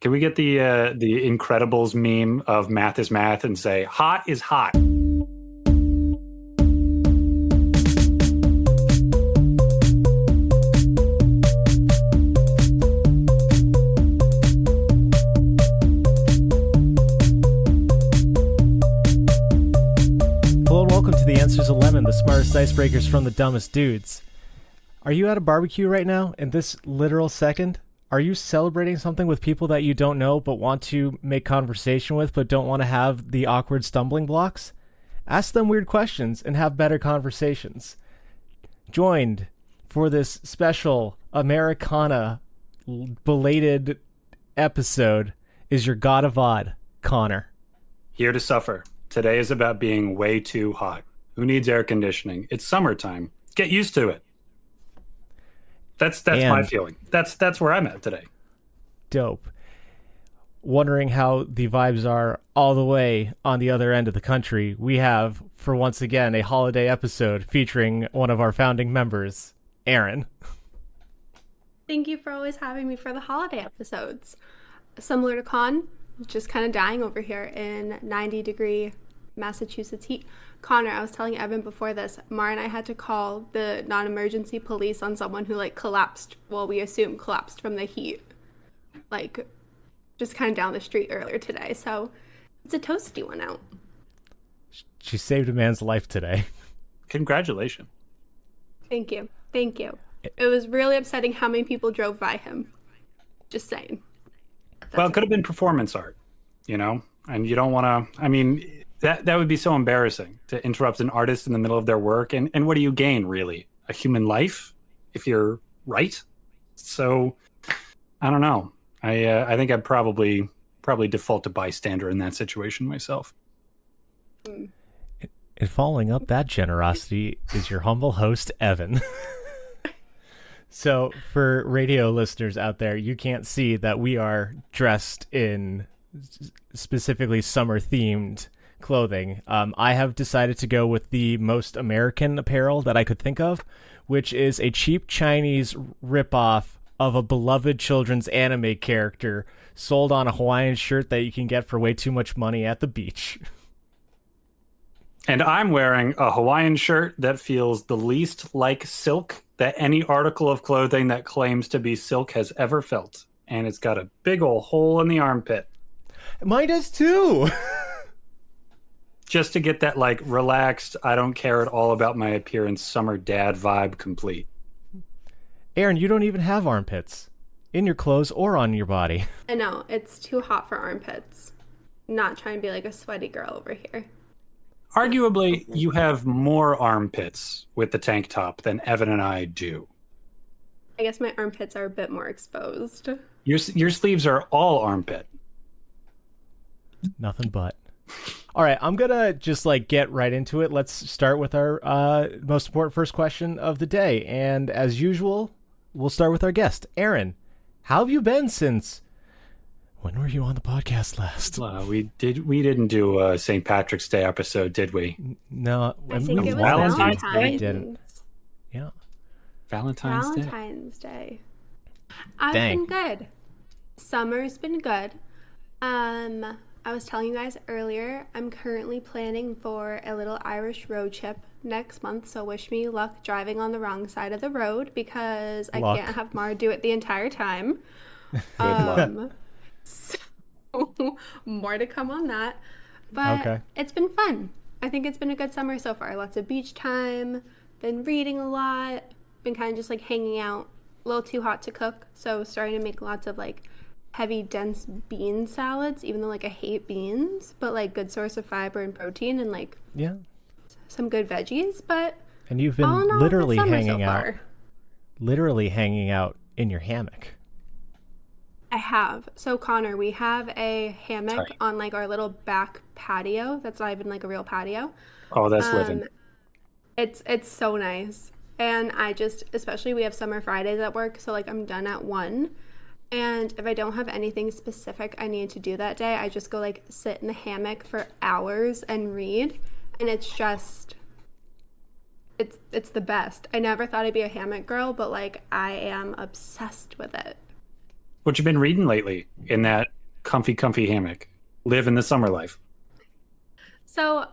Can we get the Incredibles meme of math is math and say hot is hot? Hello and welcome to the Answers of Lemon, the smartest icebreakers from the dumbest dudes. Are you at a barbecue right now in this literal second? Are you celebrating something with people that you don't know but want to make conversation with but don't want to have the awkward stumbling blocks? Ask them weird questions and have better conversations. Joined for this special Americana belated episode is your god of odd, Connor. Here to suffer. Today is about being way too hot. Who needs air conditioning? It's summertime. Get used to it. That's my feeling. That's where I'm at today. Dope. Wondering how the vibes are all the way on the other end of the country, we have, for once again, a holiday episode featuring one of our founding members, Erin. Thank you for always having me for the holiday episodes. Similar to Con, just kind of dying over here in 90-degree Massachusetts heat. Connor, I was telling Evan before this, Mar and I had to call the non-emergency police on someone who collapsed, well, we assume collapsed from the heat, just kind of down the street earlier today. So it's a toasty one out. She saved a man's life today. Congratulations. Thank you. It was really upsetting how many people drove by him. Just saying. Well, it could have been performance art, and you don't want to, that would be so embarrassing to interrupt an artist in the middle of their work. And what do you gain, really? A human life, if you're right? So, I don't know. I think I'd probably default to bystander in that situation myself. And following up that generosity is your humble host, Evan. So, for radio listeners out there, you can't see that we are dressed in specifically summer-themed clothing. I have decided to go with the most American apparel that I could think of, which is a cheap Chinese ripoff of a beloved children's anime character sold on a Hawaiian shirt that you can get for way too much money at the beach. And I'm wearing a Hawaiian shirt that feels the least like silk that any article of clothing that claims to be silk has ever felt. And it's got a big old hole in the armpit. Mine does too! Just to get that relaxed, I don't care at all about my appearance, summer dad vibe complete. Erin, you don't even have armpits in your clothes or on your body. I know, it's too hot for armpits. Not trying to be like a sweaty girl over here. Arguably, you have more armpits with the tank top than Evan and I do. I guess my armpits are a bit more exposed. Your sleeves are all armpit. Nothing but. All right, I'm going to just get right into it. Let's start with our most important first question of the day. And as usual, we'll start with our guest, Erin. How have you been since... When were you on the podcast last? We didn't do a St. Patrick's Day episode, did we? No. I think it was Valentine's Day. Didn't. Yeah. Valentine's Day. I've been good. Summer's been good. I was telling you guys earlier, I'm currently planning for a little Irish road trip next month, so wish me luck driving on the wrong side of the road because I can't have Mar do it the entire time. Good luck. So, more to come on that. But It's been fun. I think it's been a good summer so far. Lots of beach time, been reading a lot, been kind of just hanging out. A little too hot to cook, so starting to make lots of heavy, dense bean salads, even though I hate beans, but good source of fiber and protein and some good veggies. But and you've been literally hanging out in your hammock. I have. So Connor, we have a hammock on our little back patio. That's not even a real patio. Oh, that's living. It's so nice. And especially we have summer Fridays at work, so I'm done at 1. And if I don't have anything specific I need to do that day, I just go sit in the hammock for hours and read. And it's the best. I never thought I'd be a hammock girl, but I am obsessed with it. What you been reading lately in that comfy hammock? Living the summer life. So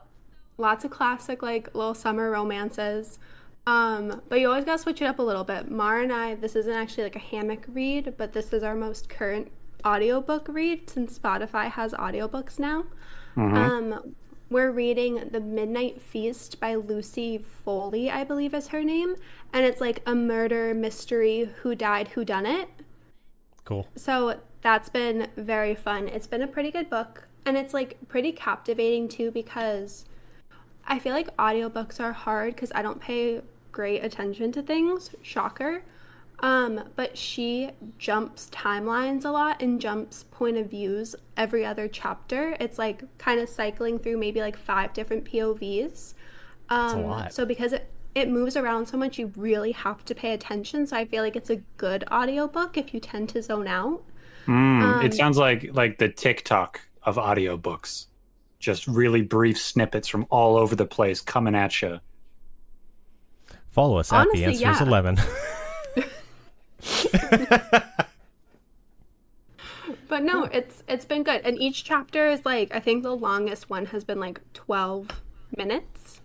lots of classic like little summer romances. But you always gotta switch it up a little bit. Mar and I, this isn't actually like a hammock read, but this is our most current audiobook read since Spotify has audiobooks now. We're reading The Midnight Feast by Lucy Foley, I believe is her name. And it's like a murder mystery, who died, who done it. Cool. So that's been very fun. It's been a pretty good book. And it's like pretty captivating too, because I feel like audiobooks are hard because I don't pay great attention to things. Shocker. But she jumps timelines a lot and jumps point of views every other chapter. It's like kind of cycling through maybe like 5 different POVs. That's a lot. So because it moves around so much, you really have to pay attention. So I feel like it's a good audiobook if you tend to zone out. It sounds like the TikTok of audiobooks. Just really brief snippets from all over the place coming at you. Follow us Honestly, at the answers 11. But no, it's been good. And each chapter is like, I think the longest one has been like 12 minutes.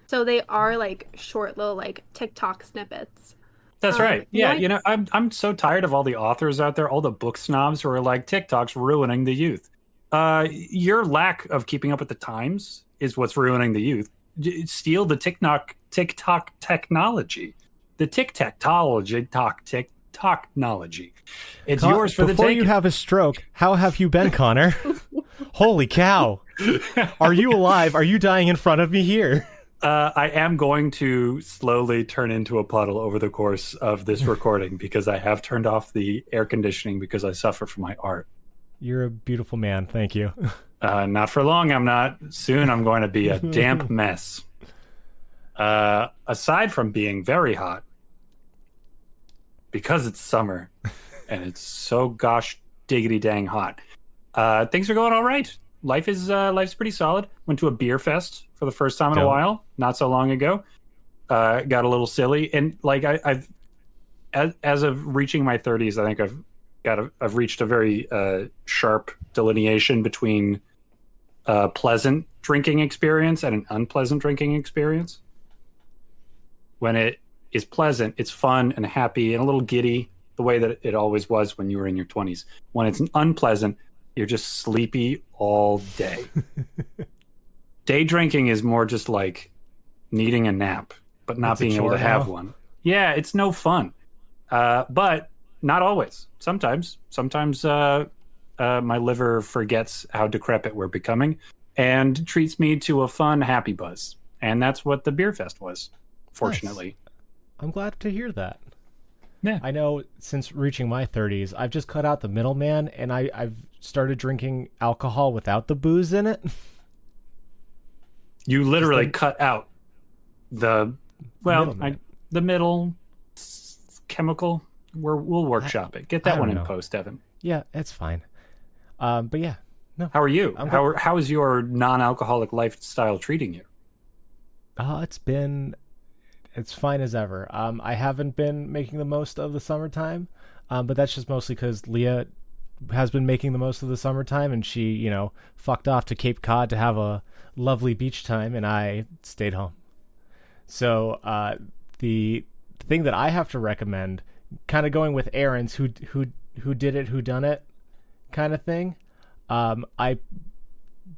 So they are like short little like TikTok snippets. That's right. Yeah, I'm so tired of all the authors out there, all the book snobs who are like, TikTok's ruining the youth. Your lack of keeping up with the times is what's ruining the youth. Steal the TikTok technology. The technology. It's yours for the taking. Before you have a stroke, how have you been, Connor? Holy cow. Are you alive? Are you dying in front of me here? I am going to slowly turn into a puddle over the course of this recording because I have turned off the air conditioning because I suffer from my art. You're a beautiful man. Thank you. Not for long, I'm not. Soon I'm going to be a damp mess. Aside from being very hot, because it's summer and it's so gosh diggity dang hot, things are going all right. Life's pretty solid. Went to a beer fest for the first time in a while, not so long ago. Got a little silly, and like I've as of reaching my 30s, I think I've reached a very sharp delineation between a pleasant drinking experience and an unpleasant drinking experience. When it is pleasant, it's fun and happy and a little giddy, the way that it always was when you were in your 20s. When it's unpleasant, you're just sleepy all day. Day drinking is more just like needing a nap, but not being able to have one. Yeah, it's no fun. But not always. Sometimes my liver forgets how decrepit we're becoming and treats me to a fun, happy buzz. And that's what the beer fest was, fortunately. Nice. I'm glad to hear that. Yeah. I know since reaching my 30s, I've just cut out the middleman, and I've started drinking alcohol without the booze in it. You literally cut out the middle chemical. We'll workshop it. Get that one in post, Evan. Yeah, it's fine. But yeah, no. How are you? How is your non-alcoholic lifestyle treating you? It's fine as ever. I haven't been making the most of the summertime, but that's just mostly because Leah has been making the most of the summertime, and she, fucked off to Cape Cod to have a lovely beach time, and I stayed home. So the thing that I have to recommend, kind of going with Erin's who did it, who done it kind of thing, I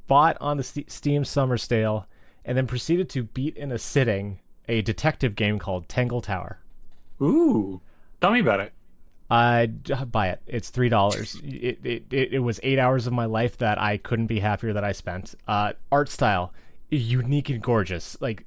bought on the Steam Summer Sale and then proceeded to beat in a sitting a detective game called Tangle Tower. Ooh, tell me about it. I'd buy it. It's $3. It was 8 hours of my life that I couldn't be happier that I spent. Art style, unique and gorgeous. Like,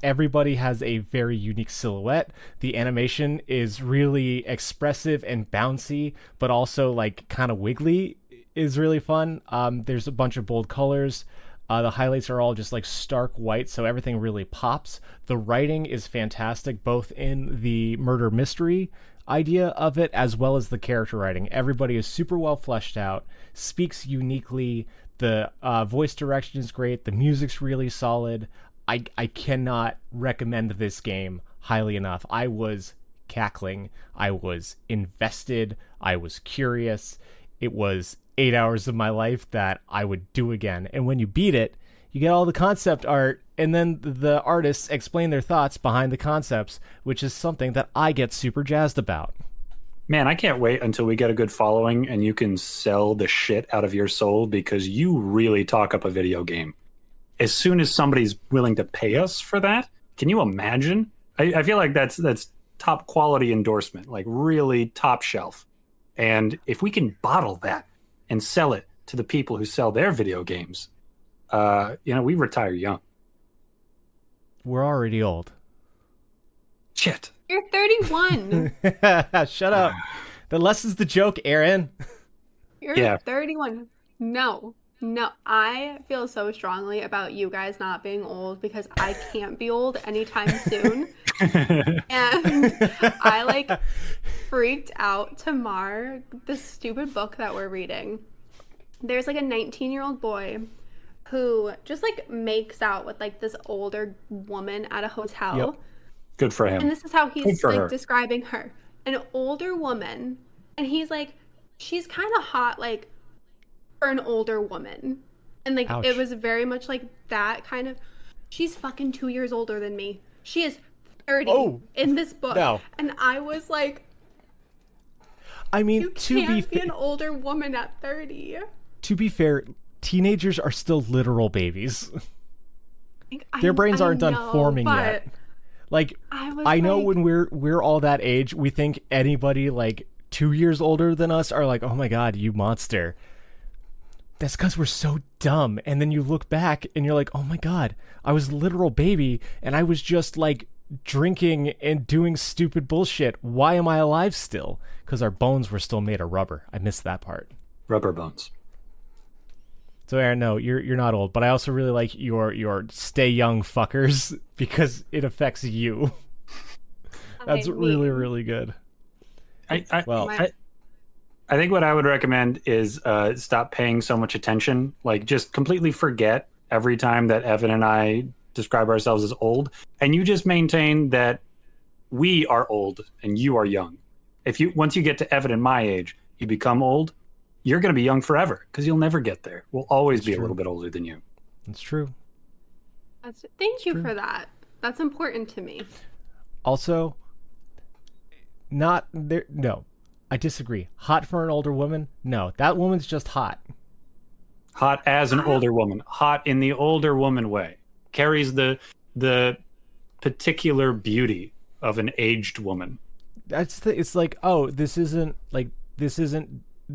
everybody has a very unique silhouette. The animation is really expressive and bouncy, but also like kind of wiggly. Is really fun. There's a bunch of bold colors. The highlights are all just like stark white, so everything really pops. The writing is fantastic, both in the murder mystery idea of it as well as the character writing. Everybody is super well fleshed out, speaks uniquely. The voice direction is great. The music's really solid. I cannot recommend this game highly enough. I was cackling. I was invested. I was curious. It was 8 hours of my life that I would do again. And when you beat it, you get all the concept art, and then the artists explain their thoughts behind the concepts, which is something that I get super jazzed about. Man, I can't wait until we get a good following and you can sell the shit out of your soul because you really talk up a video game. As soon as somebody's willing to pay us for that, can you imagine? I feel like that's top quality endorsement, like really top shelf. And if we can bottle that and sell it to the people who sell their video games, we retire young. We're already old. Shit. You're 31. Shut up. The lesson's the joke, Erin. You're 31. No. I feel so strongly about you guys not being old because I can't be old anytime soon. And I freaked out to mar this stupid book that we're reading. There's a 19-year-old boy who just makes out with this older woman at a hotel. Yep. Good for him. And this is how he's describing her. An older woman. And he's she's kind of hot, for an older woman. And Ouch. It was very much that kind of, she's fucking 2 years older than me. She is 30 in this book. No. And I was I mean, you can't be an older woman at 30. To be fair, teenagers are still literal babies. Their brains aren't done forming yet. I know when we're all that age, we think anybody 2 years older than us are oh my god, you monster. That's because we're so dumb. And then you look back and you're oh my god, I was a literal baby and I was just drinking and doing stupid bullshit. Why am I alive still? Because our bones were still made of rubber. I missed that part. Rubber bones. So Erin, no, you're not old, but I also really like your stay young fuckers because it affects you. That's really, really good. I think what I would recommend is stop paying so much attention. Just completely forget every time that Evan and I describe ourselves as old, and you just maintain that we are old and you are young. Once you get to Evan and my age, you become old. You're going to be young forever because you'll never get there. We'll always be a little bit older than you. That's true. Thank you for that. That's important to me. Also, not there. No, I disagree. Hot for an older woman? No, that woman's just hot. Hot as an older woman. Hot in the older woman way. Carries the particular beauty of an aged woman. It's this isn't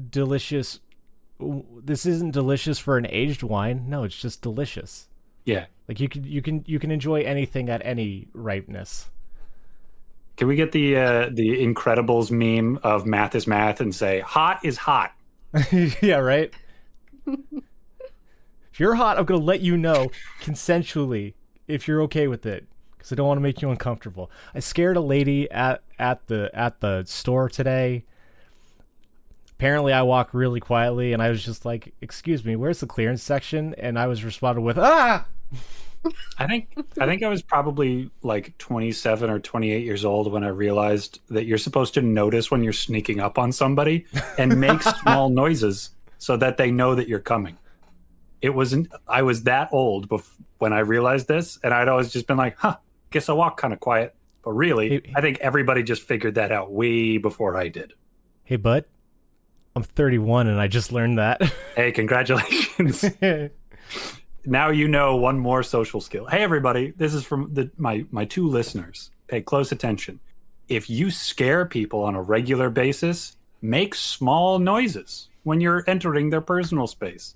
delicious. This isn't delicious for an aged wine. No, it's just delicious. Yeah. You can enjoy anything at any ripeness. Can we get the Incredibles meme of math is math and say hot is hot? Yeah, right. If you're hot, I'm gonna let you know consensually if you're okay with it, because I don't want to make you uncomfortable. I scared a lady at the store today. Apparently, I walk really quietly, and I was just "Excuse me, where's the clearance section?" And I was responded with "Ah." I think I was probably 27 or 28 years old when I realized that you're supposed to notice when you're sneaking up on somebody and make small noises so that they know that you're coming. I was that old when I realized this, and I'd always just been guess I walk kind of quiet. But really, I think everybody just figured that out way before I did. Hey, bud. I'm 31 and I just learned that. Hey, congratulations. Now you know one more social skill. Hey, everybody. This is from my two listeners. Pay close attention. If you scare people on a regular basis, make small noises when you're entering their personal space.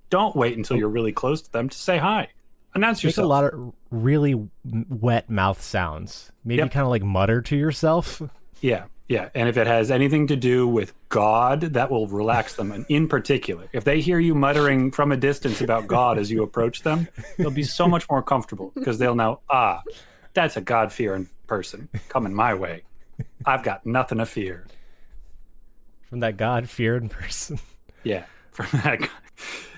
Don't wait until you're really close to them to say hi. Announce yourself. Make a lot of really wet mouth sounds. Maybe kind of mutter to yourself. Yeah. And if it has anything to do with God, that will relax them. And in particular, if they hear you muttering from a distance about God as you approach them, they'll be so much more comfortable because they'll know, that's a God-fearing person coming my way. I've got nothing to fear. From that God-fearing person. Yeah, from that guy.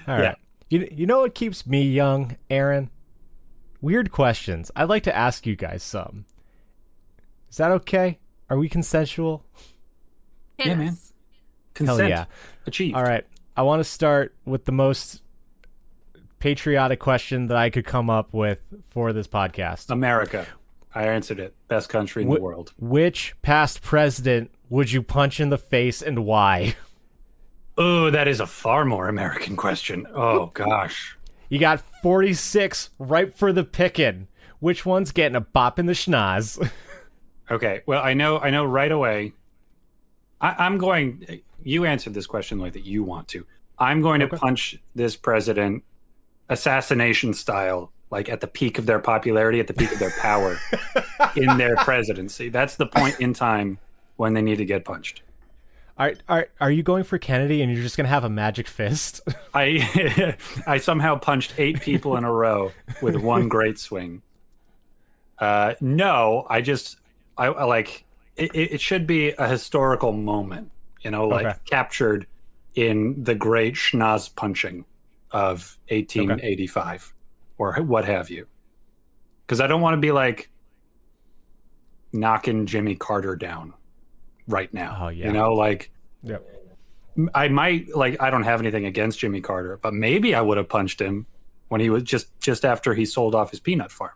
All right. You know what keeps me young, Erin? Weird questions. I'd like to ask you guys some. Is that okay? Are we consensual? Yeah, man. Consent. Hell yeah. Achieved. All right. I want to start with the most patriotic question that I could come up with for this podcast. America. I answered it. Best country in the world. Which past president would you punch in the face and why? Oh, that is a far more American question. Oh, gosh. You got 46 ripe for the picking. Which one's getting a bop in the schnoz? Okay. Well, I know right away. I'm going. You answered this question the way that you want to. I'm going to punch this president assassination style, like at the peak of their popularity, at the peak of their power in their presidency. That's the point in time when they need to get punched. Are you going for Kennedy and you're just going to have a magic fist? I somehow punched 8 people in a row with one great swing. No, I like it should be a historical moment, captured in the great schnoz punching of 1885 or what have you. Because I don't want to be like knocking Jimmy Carter down right now. Oh yeah. Yep. I might I don't have anything against Jimmy Carter, but maybe I would have punched him when he was just after he sold off his peanut farm.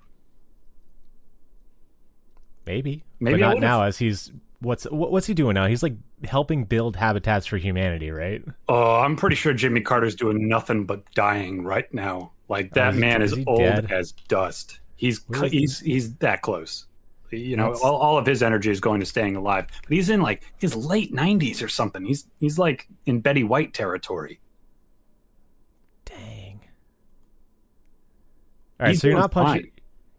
Maybe but not now, as he's what's he doing now? He's like helping build habitats for humanity, right? Oh, I'm pretty sure Jimmy Carter's doing nothing but dying right now. Like that man is old dead? As dust. He's that close. All of his energy is going to staying alive. But he's in like his late 90s or something. He's like in Betty White territory. Dang. All right, so you're not punching.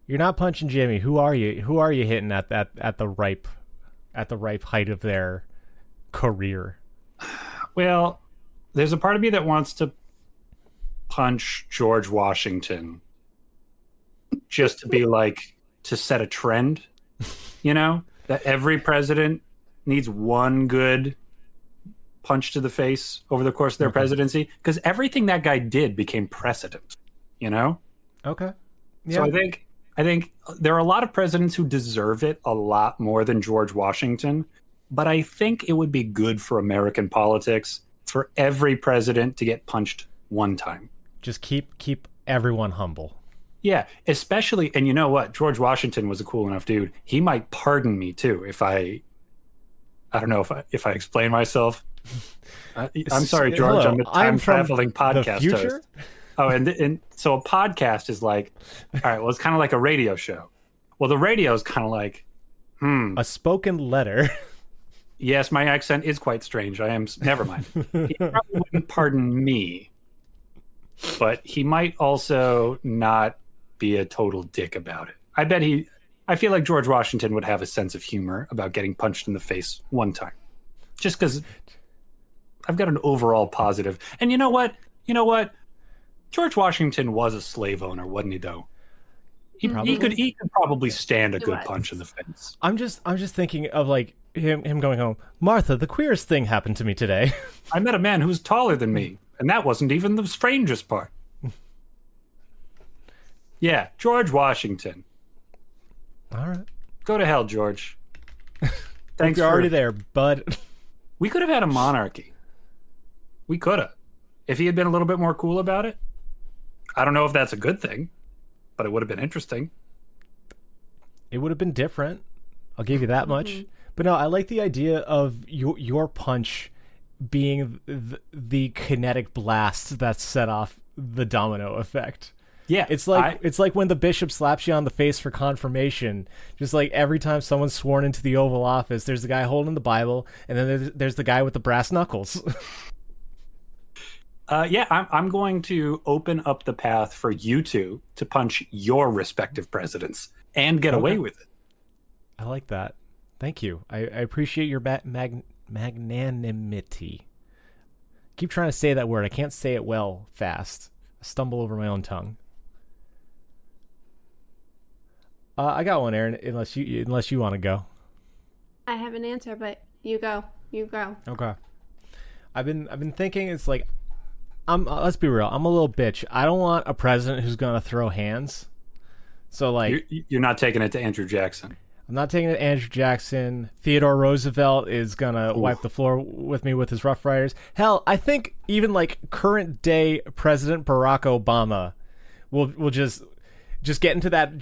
You're not punching Jimmy. Who are you? Who are you hitting at the ripe height of their career? Well, there's a part of me that wants to punch George Washington just to be like, to set a trend, that every president needs one good punch to the face over the course of their presidency, because everything that guy did became precedent, Okay. Yeah. So I think there are a lot of presidents who deserve it a lot more than George Washington, but I think it would be good for American politics for every president to get punched one time. Just keep everyone humble. Yeah, especially, and you know what? George Washington was a cool enough dude. He might pardon me too if I don't know if I explain myself. I'm sorry, George. I'm a time traveling podcast host. Oh, and so a podcast is like, all right, well, it's kind of like a radio show. Well, the radio is kind of like, a spoken letter. Yes, my accent is quite strange. Never mind. He probably wouldn't pardon me, but he might also not be a total dick about it. I feel like George Washington would have a sense of humor about getting punched in the face one time. Just because I've got an overall positive. And you know what? George Washington was a slave owner, wasn't he? Though he could probably stand a good punch in the face. I'm just thinking of like him going home. Martha, the queerest thing happened to me today. I met a man who's taller than me, and that wasn't even the strangest part. Yeah, George Washington. All right, go to hell, George. Thanks. You're already there, bud. We could have had a monarchy. We could have, if he had been a little bit more cool about it. I don't know if that's a good thing, but it would have been interesting. It would have been different. I'll give you that much. But no, I like the idea of your punch being the kinetic blast that set off the domino effect. Yeah, it's like when the bishop slaps you on the face for confirmation. Just like every time someone's sworn into the Oval Office, there's the guy holding the Bible, and then there's the guy with the brass knuckles. I'm going to open up the path for you two to punch your respective presidents and get away with it. I like that. Thank you. I appreciate your magnanimity. Keep trying to say that word. I can't say it well fast. I stumble over my own tongue. I got one, Erin. Unless you want to go. I have an answer, but you go. Okay. I've been thinking. It's like, let's be real. I'm a little bitch. I don't want a president who's gonna throw hands. So like, you're not taking it to Andrew Jackson. I'm not taking it Andrew Jackson. Theodore Roosevelt is gonna wipe the floor with me with his Rough Riders. Hell, I think even like current day President Barack Obama will just get into that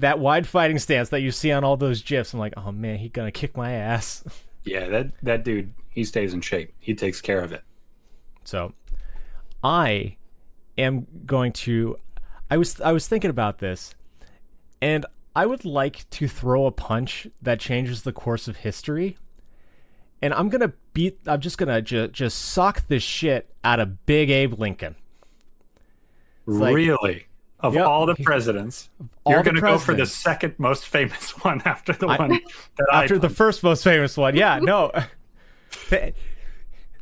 that wide fighting stance that you see on all those GIFs. I'm like, oh man, he's gonna kick my ass. Yeah, that dude, he stays in shape. He takes care of it. So I am going to I was thinking about this, and I would like to throw a punch that changes the course of history. And I'm just gonna just sock the shit out of Big Abe Lincoln. Really? Of all the presidents, you're going to go for the second most famous one after the one that after the first most famous one. Yeah, no.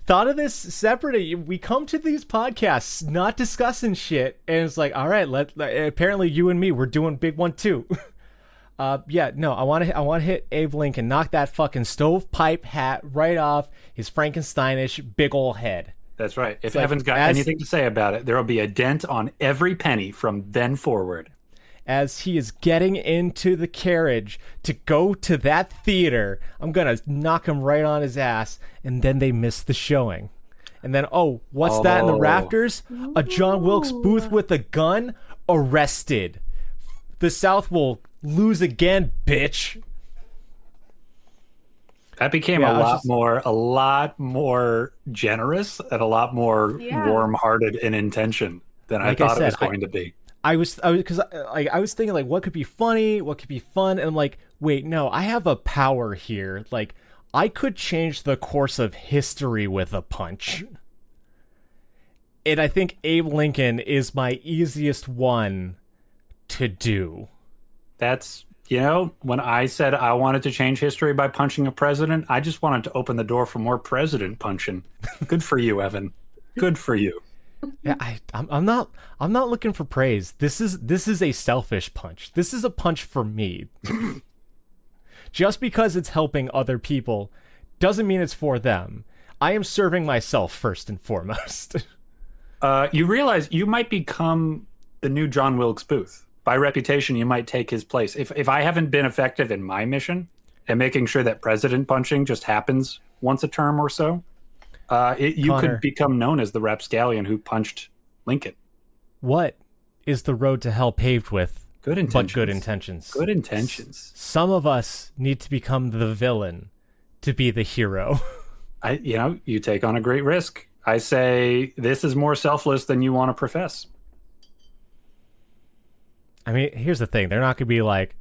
Thought of this separately. We come to these podcasts not discussing shit, and it's like, all right, apparently you and me, we're doing big one too. Yeah, no, I want to hit Abe Lincoln, knock that fucking stovepipe hat right off his Frankensteinish big ol' head. That's right. If Evan's got anything to say about it, there will be a dent on every penny from then forward. As he is getting into the carriage to go to that theater, I'm going to knock him right on his ass, and then they miss the showing. And then, what's that in the rafters? A John Wilkes Booth with a gun? Arrested. The South will lose again, bitch. That became a lot more generous and a lot more warm-hearted in intention than I thought it was going to be. I was thinking like, what could be funny, what could be fun, and I'm like, wait, no, I have a power here. Like, I could change the course of history with a punch. And I think Abe Lincoln is my easiest one to do. That's, when I said I wanted to change history by punching a president, I just wanted to open the door for more president punching. Good for you, Evan. Good for you. Yeah, I'm not looking for praise. This is a selfish punch. This is a punch for me. Just because it's helping other people doesn't mean it's for them. I am serving myself first and foremost. You realize you might become the new John Wilkes Booth. By reputation, you might take his place. If I haven't been effective in my mission and making sure that president punching just happens once a term or so, you could become known as the rapscallion who punched Lincoln. What is the road to hell paved with? Good intentions. But good intentions. Good intentions. Some of us need to become the villain to be the hero. You take on a great risk. I say this is more selfless than you want to profess. I mean, here's the thing. They're not going to be like,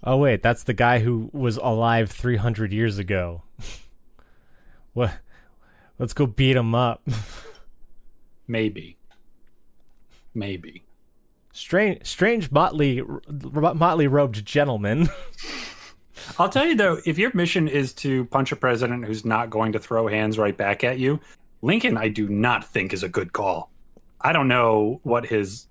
oh, wait, that's the guy who was alive 300 years ago. What? Let's go beat him up. Maybe. Strange motley robed gentleman. I'll tell you, though, if your mission is to punch a president who's not going to throw hands right back at you, Lincoln, I do not think is a good call. I don't know what his,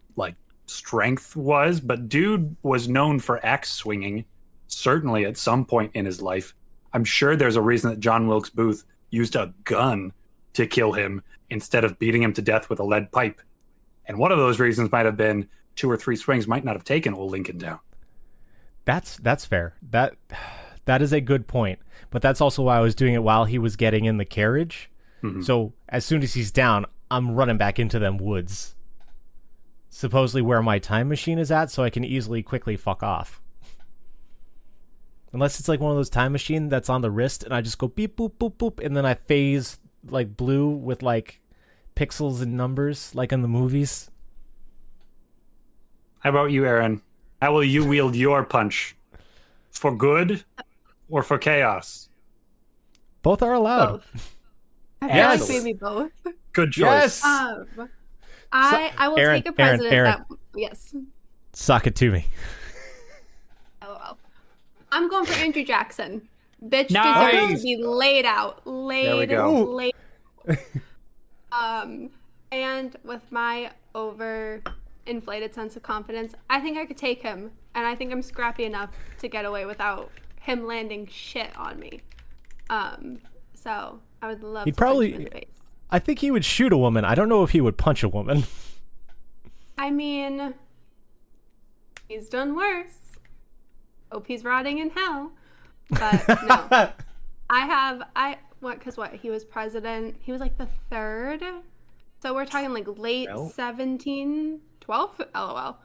strength was, but dude was known for axe swinging, certainly at some point in his life. I'm sure there's a reason that John Wilkes Booth used a gun to kill him instead of beating him to death with a lead pipe. And one of those reasons might have been 2 or 3 swings might not have taken old Lincoln down. That's fair. That is a good point. But that's also why I was doing it while he was getting in the carriage. Mm-hmm. So as soon as he's down, I'm running back into them woods. Supposedly where my time machine is at, so I can quickly fuck off. Unless it's like one of those time machines that's on the wrist, and I just go beep, boop, boop, boop, and then I phase blue with pixels and numbers like in the movies. How about you, Erin? How will you wield your punch? For good or for chaos? Both are allowed. Both. I feel like maybe both. Good choice. Yes. I will take a president Erin. Yes. Sock it to me. LOL. I'm going for Andrew Jackson. Bitch Nice. deserves to be laid out. There we go. And with my over-inflated sense of confidence, I think I could take him, and I think I'm scrappy enough to get away without him landing shit on me. So I would love to punch him in the face. I think he would shoot a woman. I don't know if he would punch a woman. I mean, he's done worse. Hope he's rotting in hell. But no. What, he was president. He was like the third. So we're talking like late 1712? LOL.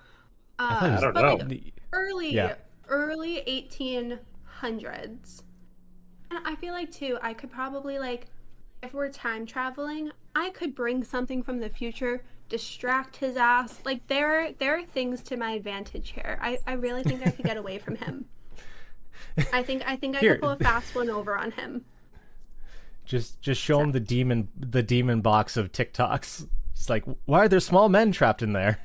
I don't know. Like early 1800s. And I feel like, too, I could probably, like, if we're time traveling, I could bring something from the future, distract his ass. Like, there are things to my advantage here. I really think I could get away from him. I think I could pull a fast one over on him. Just show him the demon box of TikToks. It's like, why are there small men trapped in there?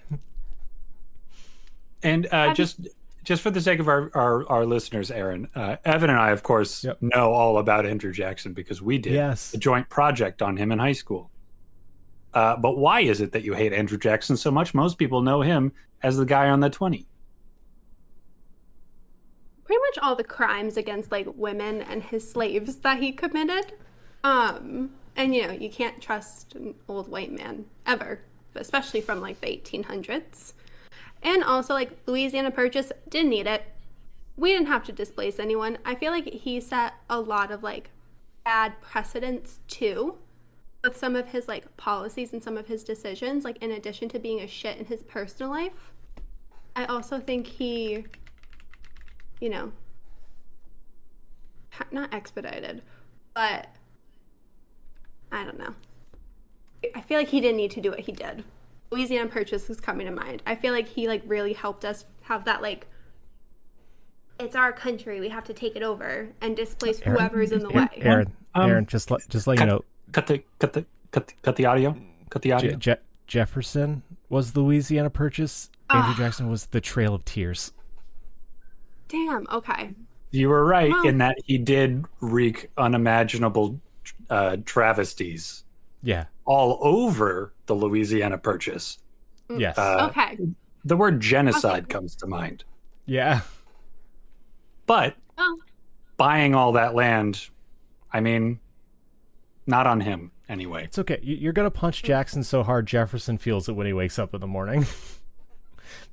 And just for the sake of our listeners, Erin, Evan and I, of course, know all about Andrew Jackson because we did a joint project on him in high school. But why is it that you hate Andrew Jackson so much? Most people know him as the guy on the 20. Pretty much all the crimes against like women and his slaves that he committed. And you can't trust an old white man ever, especially from like the 1800s. And also, like, Louisiana Purchase didn't need it. We didn't have to displace anyone. I feel like he set a lot of, like, bad precedents, too, with some of his, like, policies and some of his decisions, like, in addition to being a shit in his personal life. I also think he, not expedited, but I don't know. I feel like he didn't need to do what he did. Louisiana Purchase is coming to mind. I feel like he like really helped us have that like, it's our country, we have to take it over and displace whoever's in the way. Erin, just let you know. Cut the audio. Cut the audio. Jefferson was the Louisiana Purchase. Andrew Jackson was the Trail of Tears. Damn. Okay. You were right in that he did wreak unimaginable travesties. Yeah. All over the Louisiana Purchase. Yes. Okay. The word genocide comes to mind. Yeah. But buying all that land, I mean, not on him anyway. It's okay. You're going to punch Jackson so hard Jefferson feels it when he wakes up in the morning.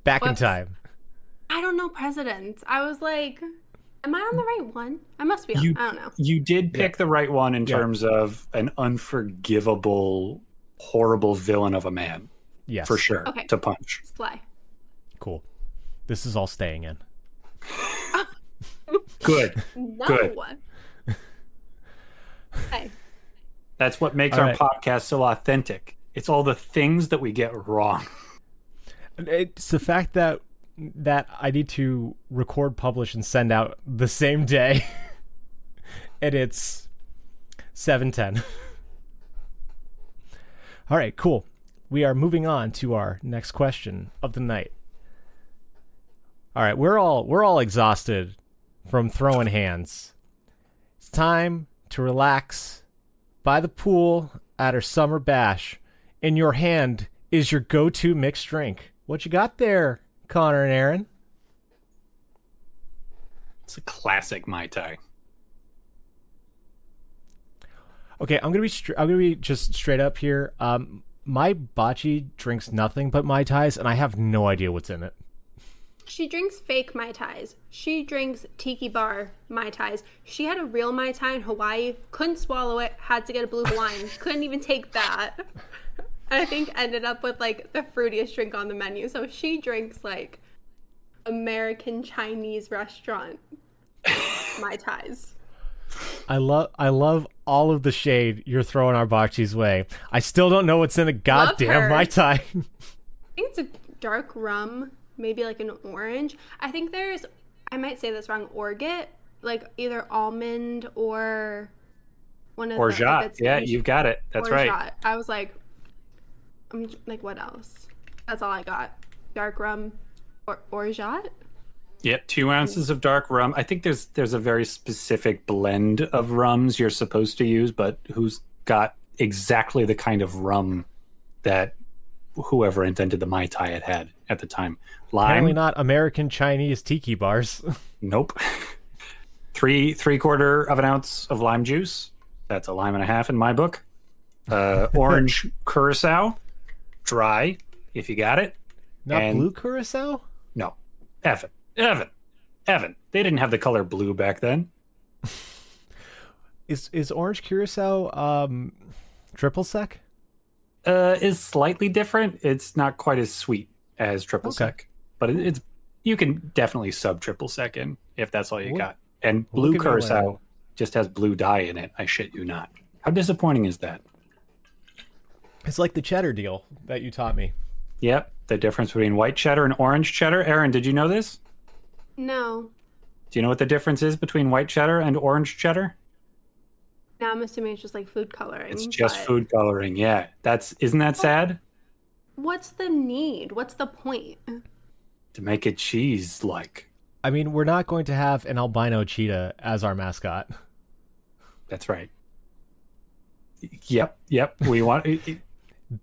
Back in time. I don't know presidents. I was like, am I on the right one? I must be on. I don't know. You did pick the right one in terms of an unforgivable, horrible villain of a man. Yes. For sure. Okay. To punch. Slay. Cool. This is all staying in. Good. No. Good. Hey. That's what makes our podcast so authentic. It's all the things that we get wrong. It's the fact that I need to record, publish, and send out the same day. And it's 7:10. All right, cool. We are moving on to our next question of the night. All right, we're all exhausted from throwing hands. It's time to relax by the pool at our summer bash. In your hand is your go-to mixed drink. What you got there, Connor and Erin? It's a classic Mai Tai. Okay, I'm gonna be just straight up here. My bocce drinks nothing but Mai Tais, and I have no idea what's in it. She drinks fake Mai Tais. She drinks tiki bar Mai Tais. She had a real Mai Tai in Hawaii, couldn't swallow it, had to get a Blue Hawaiian, couldn't even take that. I think ended up with like the fruitiest drink on the menu. So she drinks like American Chinese restaurant Mai Tais. I love all of the shade you're throwing our bocce's way. I still don't know what's in a goddamn Mai Tai. I think it's a dark rum, maybe like an orange. I think there's, I might say this wrong, orgeat, like either almond or one of the... Orgeat, yeah, you've got it. That's right. I was like, I'm like, what else? That's all I got. Dark rum or orgeat? Yep, 2 ounces of dark rum. I think there's a very specific blend of rums you're supposed to use, but who's got exactly the kind of rum that whoever invented the Mai Tai had at the time. Lime. Apparently not American Chinese tiki bars. Nope. Three-quarter of an ounce of lime juice. That's a lime and a half in my book. Orange curacao, dry, if you got it. Not blue curacao? No. Evan. Evan, they didn't have the color blue back then. Is orange curacao triple sec? Is slightly different. It's not quite as sweet as triple sec, but it's you can definitely sub triple sec in if that's all you got. And blue curacao just has blue dye in it. I shit you not. How disappointing is that? It's like the cheddar deal that you taught me. Yep, the difference between white cheddar and orange cheddar. Erin, did you know this? No. Do you know what the difference is between white cheddar and orange cheddar? Now I'm assuming it's just like food coloring. It's just food coloring, yeah. Isn't that sad? What's the need? What's the point? To make it cheese-like. I mean, we're not going to have an albino cheetah as our mascot. That's right. Yep. We want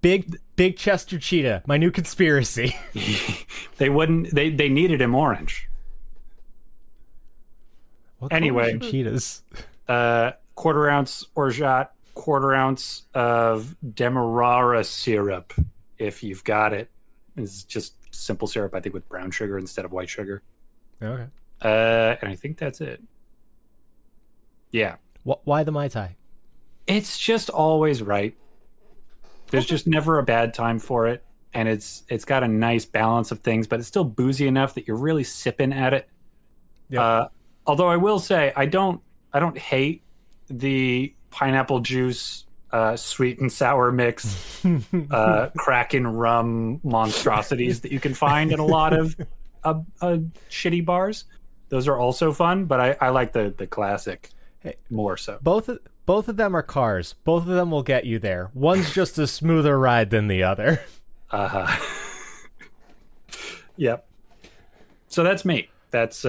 big Chester cheetah. My new conspiracy. They needed him orange. What anyway, cheetahs. Quarter ounce orgeat, quarter ounce of demerara syrup, if you've got it. It's just simple syrup, I think, with brown sugar instead of white sugar. Okay. And I think that's it. Yeah. Why the Mai Tai? It's just always right. There's just never a bad time for it, and it's got a nice balance of things, but it's still boozy enough that you're really sipping at it. Yep. Although I will say I don't hate the pineapple juice sweet and sour mix Kraken rum monstrosities that you can find in a lot of shitty bars. Those are also fun, but I like the classic more so. Both of them are cars. Both of them will get you there. One's just a smoother ride than the other. Yep. So that's me. That's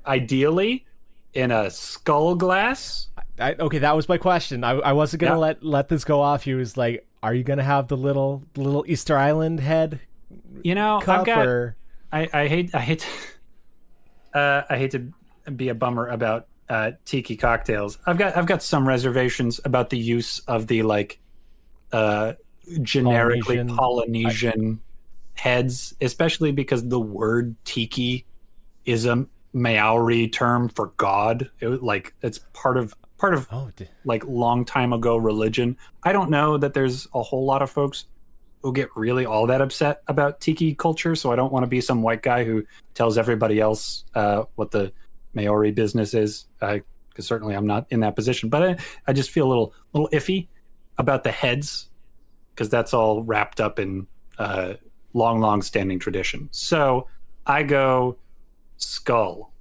ideally in a skull glass. Okay, that was my question. I wasn't gonna let this go off. He was like, "Are you gonna have the little Easter Island head?" Cup, I've got. I hate to be a bummer about tiki cocktails. I've got some reservations about the use of the generically Polynesian heads, especially because the word tiki is a Maori term for God. It's part of long time ago religion. I don't know that there's a whole lot of folks who get really all that upset about tiki culture, so I don't want to be some white guy who tells everybody else what the Maori business is, because certainly I'm not in that position. But I just feel a little iffy about the heads, because that's all wrapped up in long standing tradition. So I go skull,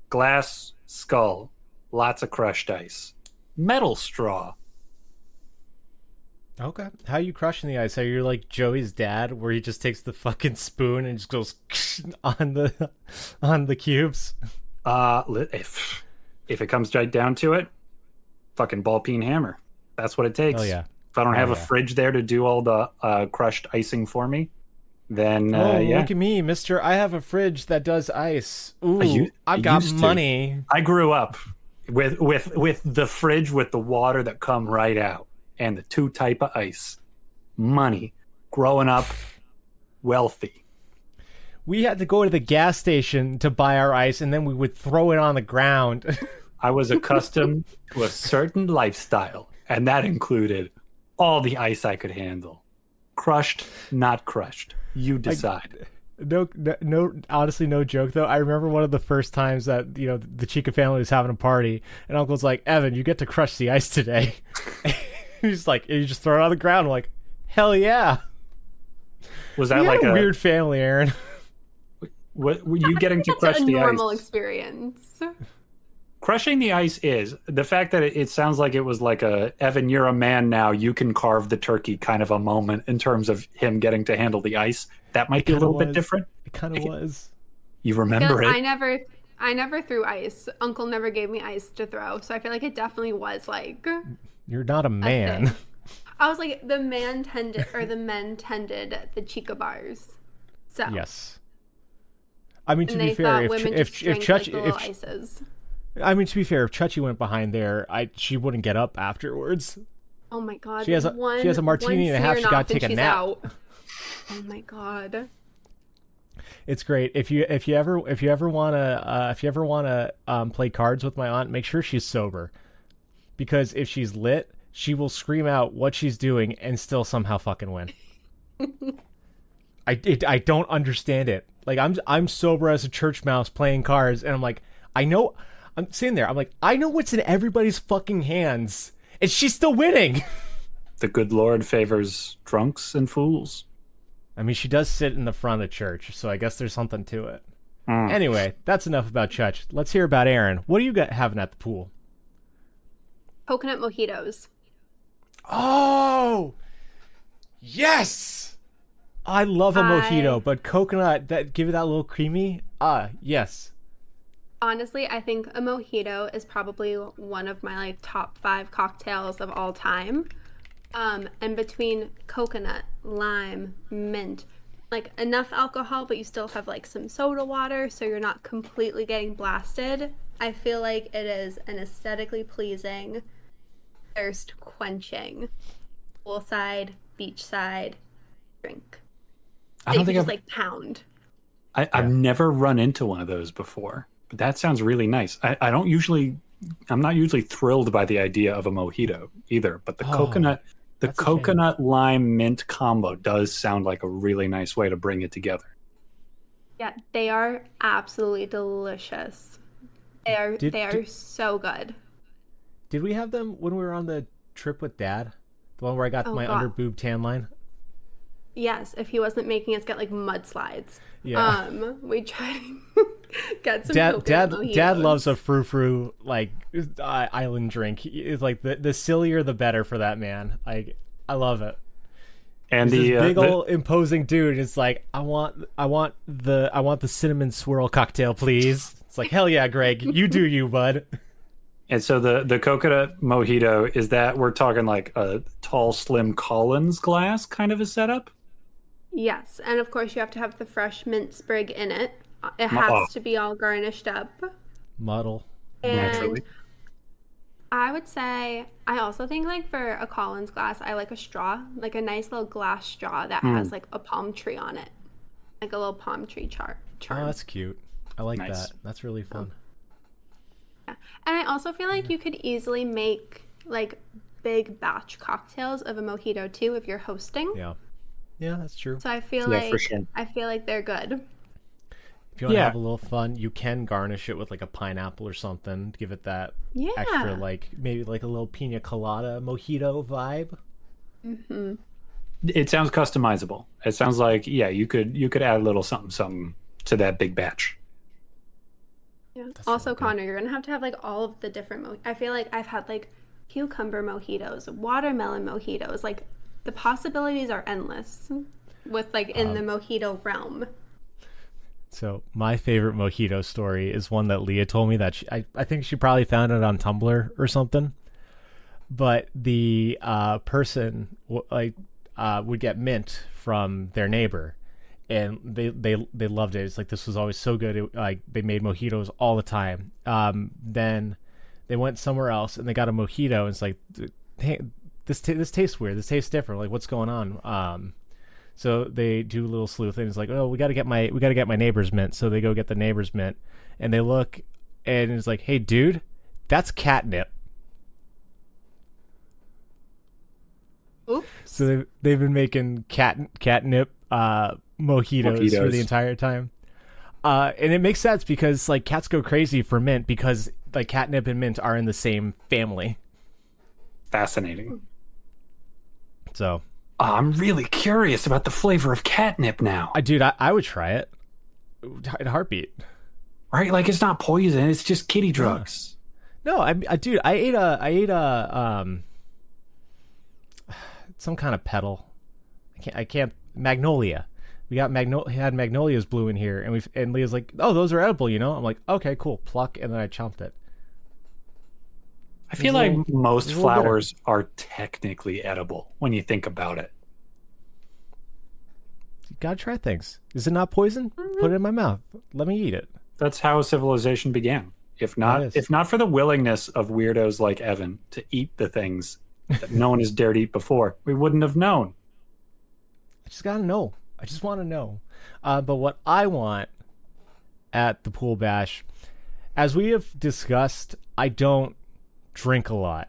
glass skull, lots of crushed ice, metal straw. Okay. How are you crushing the ice? Are you like Joey's dad, where he just takes the fucking spoon and just goes on the cubes? If it comes right down to it, fucking ball peen hammer. That's what it takes. Oh yeah. If I don't have a fridge there to do all the crushed icing for me, then look at me, mister. I have a fridge that does ice. Ooh, I've got money. I grew up with the fridge with the water that come right out and the two type of ice. Money. Growing up wealthy. We had to go to the gas station to buy our ice, and then we would throw it on the ground. I was accustomed to a certain lifestyle, and that included all the ice I could handle. Crushed, not crushed. You decide. No, honestly, no joke though. I remember one of the first times that the Chica family was having a party, and Uncle's like, "Evan, you get to crush the ice today." He's like, "You just throw it on the ground." I'm like, "Hell yeah!" Was that like a weird family, Erin? What were you getting to crush the ice? Normal experience. Crushing the ice is the fact that it sounds like it was like a Evan, you're a man now, you can carve the turkey kind of a moment in terms of him getting to handle the ice. That might be a little bit different. It kind of was. You remember it? I never threw ice. Uncle never gave me ice to throw, so I feel like it definitely was like. You're not a man. I was like the men tended the Chica bars. So yes. I mean, to be fair, if ices. I mean, to be fair, if Chuchi went behind there, she wouldn't get up afterwards. Oh my god! She has a martini and a half. She got to take a nap. Out. Oh my god! It's great. If you ever wanna play cards with my aunt, make sure she's sober, because if she's lit, she will scream out what she's doing and still somehow fucking win. I don't understand it. Like I'm sober as a church mouse playing cards, and I'm like, I'm sitting there. I'm like, I know what's in everybody's fucking hands, and she's still winning. The good Lord favors drunks and fools. I mean, she does sit in the front of church, so I guess there's something to it. Anyway, that's enough about Chutch. Let's hear about Erin. What are you having at the pool? Coconut mojitos. Oh, yes! I love a mojito, but coconut, give it that little creamy. Yes. Honestly, I think a mojito is probably one of my like top 5 cocktails of all time. And between coconut, lime, mint, like enough alcohol, but you still have like some soda water, so you're not completely getting blasted. I feel like it is an aesthetically pleasing, thirst quenching, poolside, beachside drink. I don't think just like pound. I've never run into one of those before, but that sounds really nice. I'm not usually thrilled by the idea of a mojito either, but the coconut lime mint combo does sound like a really nice way to bring it together. Yeah, they are absolutely delicious. They are so good. Did we have them when we were on the trip with Dad? The one where I got my under boob tan line? Yes, if he wasn't making us get like mudslides. Yeah. We tried to get some mojitos. Dad loves a frou-frou like island drink. It's like the sillier the better for that man. I love it. And he's this big old imposing dude. It's like I want the cinnamon swirl cocktail, please. It's like, hell yeah, Greg, you do you, bud. And so the coconut mojito, is that we're talking like a tall, slim Collins glass kind of a setup? Yes, and of course you have to have the fresh mint sprig in it. It has to be all garnished up. Muddle. And naturally. I would say, I also think like for a Collins glass, I like a straw, like a nice little glass straw that has like a palm tree on it. Like a little palm tree charm. Oh, that's cute. I like that. That's really fun. Yeah. And I also feel like you could easily make like big batch cocktails of a mojito too if you're hosting. Yeah, that's true. So I feel I feel like they're good. If you want to have a little fun, you can garnish it with like a pineapple or something to give it that extra, like maybe like a little pina colada mojito vibe. Mm-hmm. It sounds customizable. It sounds like you could add a little something to that big batch. Yeah. Also, Connor, you're gonna have to have like all of the different. I feel like I've had like cucumber mojitos, watermelon mojitos. Like the possibilities are endless with like in the mojito realm. So my favorite mojito story is one that Leah told me that I think she probably found it on Tumblr or something. But the person would get mint from their neighbor, and they loved it. It's like this was always so good. They made mojitos all the time. Then they went somewhere else and they got a mojito, and it's like, hey, this tastes weird. This tastes different. Like, what's going on? So they do a little sleuth, and it's like, oh, we got to get my neighbor's mint. So they go get the neighbor's mint, and they look, and it's like, hey, dude, that's catnip. Oops. So they've been making catnip mojitos for the entire time, and it makes sense because like cats go crazy for mint because like catnip and mint are in the same family. Fascinating. So I'm really curious about the flavor of catnip now. Dude, I would try it in a heartbeat. Right? Like it's not poison; it's just kitty drugs. No, I ate a some kind of petal. I can't magnolia. We got had magnolias blue in here, and Leah's like, oh, those are edible, you know? I'm like, okay, cool, pluck, and then I chomped it. I feel like most flowers are technically edible when you think about it. You gotta try things. Is it not poison? Put it in my mouth. Let me eat it. That's how civilization began. If not for the willingness of weirdos like Evan to eat the things that no one has dared eat before, we wouldn't have known. I just gotta know. I just want to know. But what I want at the pool bash, as we have discussed, I don't drink a lot.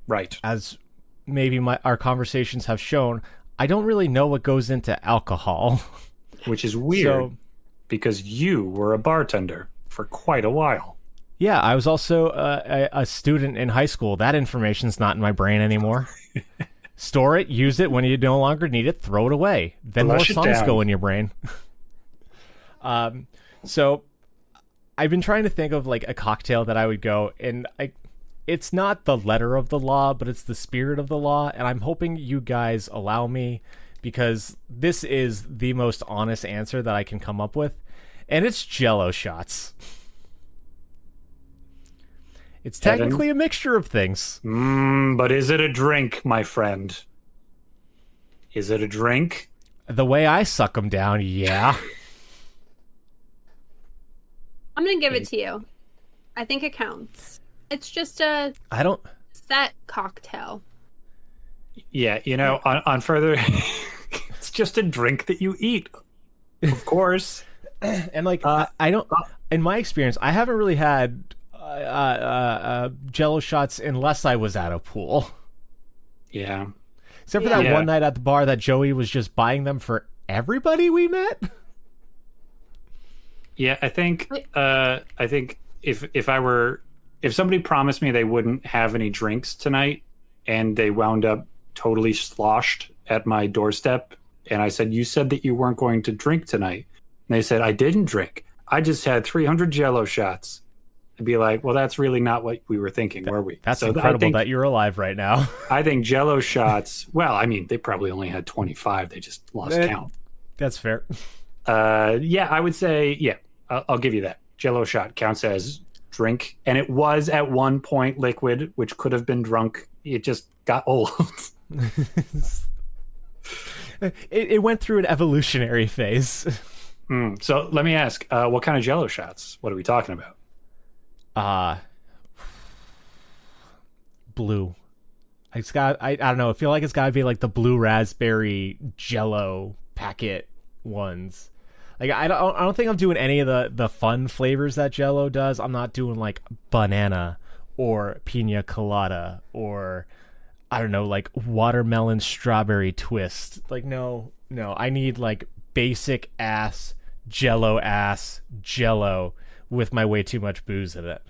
Right. As maybe our conversations have shown, I don't really know what goes into alcohol. Which is weird because you were a bartender for quite a while. Yeah, I was also a student in high school. That information's not in my brain anymore. Store it, use it when you no longer need it, throw it away. Then more songs go in your brain. So I've been trying to think of like a cocktail that I would go, and it's not the letter of the law, but it's the spirit of the law, and I'm hoping you guys allow me, because this is the most honest answer that I can come up with, and it's Jell-O shots. It's technically a mixture of things. But is it a drink, my friend? Is it a drink? The way I suck them down, yeah. I'm going to give it to you. I think it counts. It's just a set cocktail. Yeah, on further... it's just a drink that you eat. Of course. And like, I don't... In my experience, I haven't really had... Jell-O shots unless I was at a pool. Yeah. Except for that one night at the bar that Joey was just buying them for everybody we met. Yeah, I think if somebody promised me they wouldn't have any drinks tonight and they wound up totally sloshed at my doorstep, and I said, "You said that you weren't going to drink tonight." And they said, "I didn't drink. I just had 300 Jell-O shots." I'd be like, well, that's really not what we were thinking, were we? That's incredible that you're alive right now. I think Jell-O shots, well, I mean, they probably only had 25. They just lost count. That's fair. Yeah, I would say, yeah, I'll give you that. Jell-O shot counts as drink. And it was at one point liquid, which could have been drunk. It just got old. It went through an evolutionary phase. So let me ask, what kind of Jell-O shots? What are we talking about? Blue. It's got, I don't know. I feel like it's got to be like the blue raspberry Jell-O packet ones. Like I don't think I'm doing any of the fun flavors that Jell-O does. I'm not doing like banana or pina colada or I don't know, like watermelon strawberry twist. Like no. I need like basic ass Jell-O with my way too much booze in it.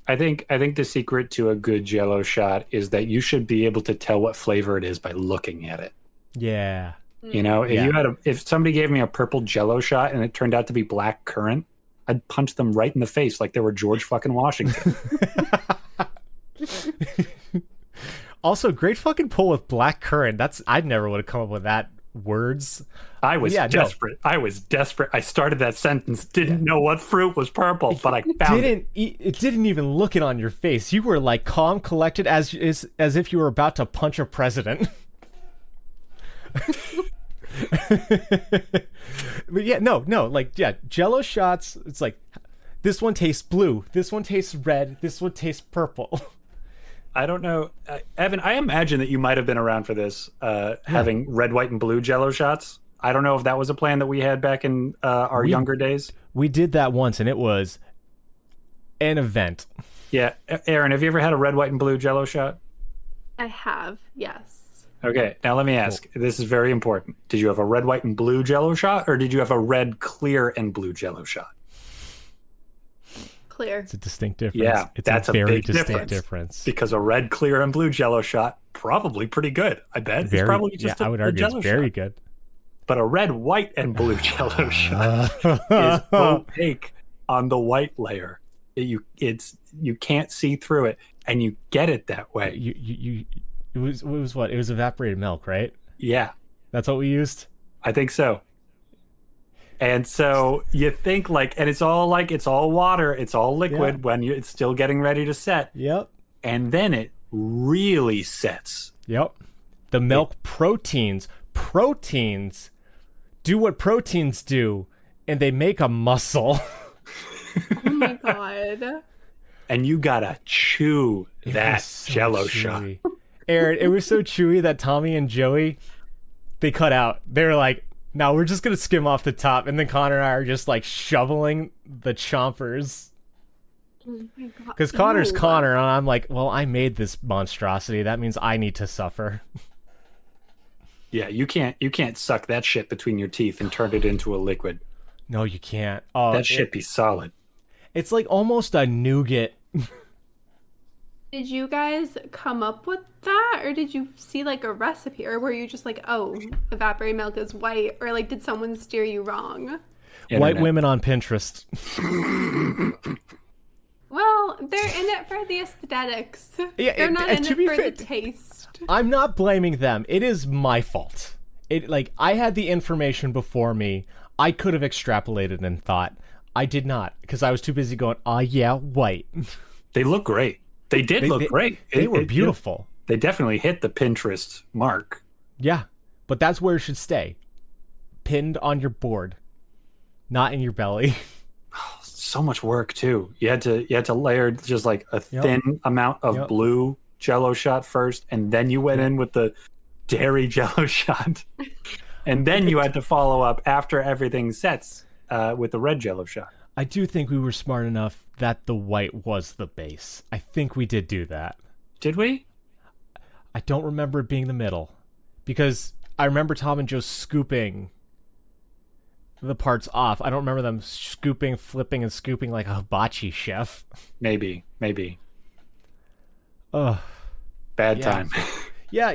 I think the secret to a good Jell-O shot is that you should be able to tell what flavor it is by looking at it. Yeah. If somebody gave me a purple Jell-O shot and it turned out to be black currant, I'd punch them right in the face like they were George fucking Washington. Also, great fucking pull with black currant. I never would have come up with that words. I was desperate. No. I was desperate. I started that sentence, didn't know what fruit was purple, but I found it. It didn't even look it on your face. You were like calm, collected, as if you were about to punch a president. But yeah, no, like, yeah, Jell-O shots, it's like, this one tastes blue, this one tastes red, this one tastes purple. I don't know. Evan, I imagine that you might have been around for this, having red, white, and blue Jell-O shots. I don't know if that was a plan that we had back in our younger days. We did that once, and it was an event. Yeah. Erin, have you ever had a red, white, and blue Jell-O shot? I have, yes. Okay, now let me ask. Cool. This is very important. Did you have a red, white, and blue Jell-O shot, or did you have a red, clear, and blue Jell-O shot? Clear. It's a distinct difference. Yeah, that's a very distinct difference. Because a red, clear, and blue Jell-O shot, probably pretty good. I bet. It's probably just I would argue it's very good. But a red, white, and blue Jell-O shot is opaque on the white layer. You can't see through it, and you get it that way. It was what? It was evaporated milk, right? Yeah. That's what we used? I think so. And so you think and it's all water, it's all liquid when it's still getting ready to set. Yep. And then it really sets. Yep. The milk proteins do what proteins do, and they make a muscle. Oh my god. And you gotta chew that Jell-O shot. Erin, it was so chewy that Tommy and Joey, they cut out. They were like, No, we're just gonna skim off the top, and then Connor and I are just like shoveling the chompers. Oh my God. Because Connor's Ew. Connor, and I'm like, well, I made this monstrosity. That means I need to suffer. Yeah, you can't suck that shit between your teeth and turn it into a liquid. No, you can't. Oh, That shit be solid. It's like almost a nougat. Did you guys come up with that, or did you see like a recipe, or were you just like, oh, evaporated milk is white, or like did someone steer you wrong? Internet. White women on Pinterest. Well, they're in it for the aesthetics. Yeah, they're not in to it be for fair, the taste. I'm not blaming them. It is my fault. I had the information before me. I could have extrapolated and thought. I did not, because I was too busy going, yeah, white. They look great. They did look great. They were beautiful. They definitely hit the Pinterest mark. Yeah, but that's where it should stay. Pinned on your board, not in your belly. So much work too. You had to layer just like a thin amount of blue Jello shot first, and then you went in with the dairy Jello shot, and then you had to follow up after everything sets with the red Jello shot. I do think we were smart enough that the white was the base. I think we did do that. Did we? I don't remember it being the middle, because I remember Tom and Joe scooping the parts off. I don't remember them scooping, flipping, and scooping like a hibachi chef. Maybe. Ugh. Bad time. Yeah,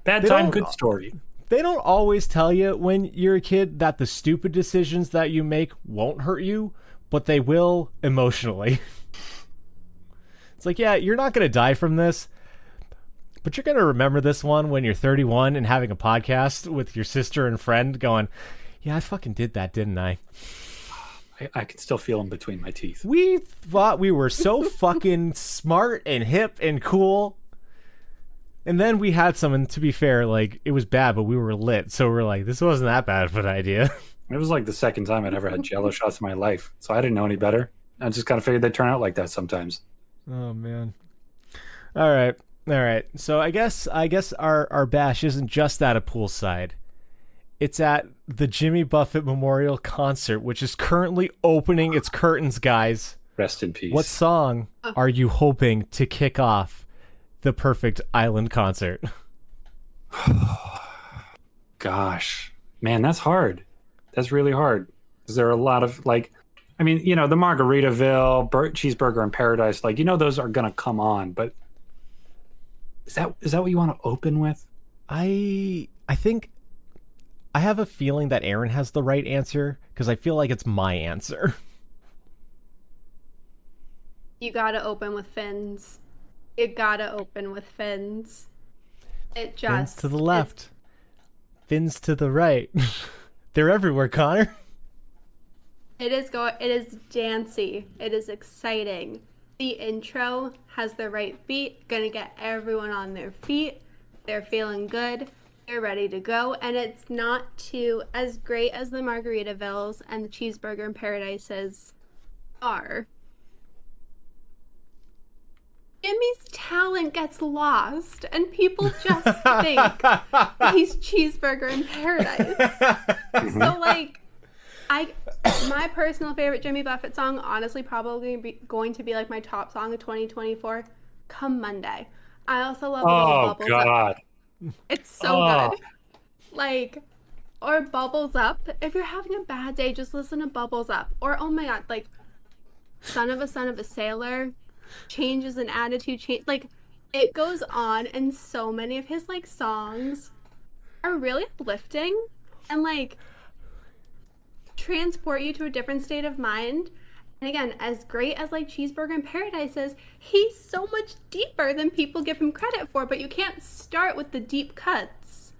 Bad time, good story. They don't always tell you when you're a kid that the stupid decisions that you make won't hurt you, but they will emotionally. It's like, yeah, you're not going to die from this, but you're going to remember this one when you're 31 and having a podcast with your sister and friend going, yeah, I fucking did that, didn't I? I can still feel them between my teeth. We thought we were so fucking smart and hip and cool. And then we had some, and to be fair, like, it was bad, but we were lit. So we're like, this wasn't that bad of an idea. It was like the second time I'd ever had Jello shots in my life, so I didn't know any better. I just kind of figured they'd turn out like that sometimes. Oh, man. All right. So I guess our bash isn't just at a poolside. It's at the Jimmy Buffett Memorial Concert, which is currently opening its curtains, guys. Rest in peace. What song are you hoping to kick off the perfect island concert? Gosh, man, that's hard. That's really hard. Is there a lot of the Margaritaville, Cheeseburger in Paradise, those are gonna come on, but is that what you want to open with? I think I have a feeling that Erin has the right answer, because I feel like it's my answer. You gotta open with fins. It just fins to the left, fins to the right. They're everywhere, Connor. It is dancey. It is exciting. The intro has the right beat, gonna get everyone on their feet. They're feeling good. They're ready to go, and it's not too as great as the Margaritavilles and the Cheeseburger in Paradises are. Jimmy's talent gets lost, and people just think he's Cheeseburger in Paradise. So, my personal favorite Jimmy Buffett song, honestly, probably going to be like my top song of 2024, Come Monday. I also love Bubbles God. Up. It's so good. Or Bubbles Up. If you're having a bad day, just listen to Bubbles Up. Or, oh my God, Son of a Sailor. Changes in attitude, it goes on, and so many of his songs are really uplifting and transport you to a different state of mind. And again, as great as Cheeseburger in Paradise is, he's so much deeper than people give him credit for, but you can't start with the deep cuts.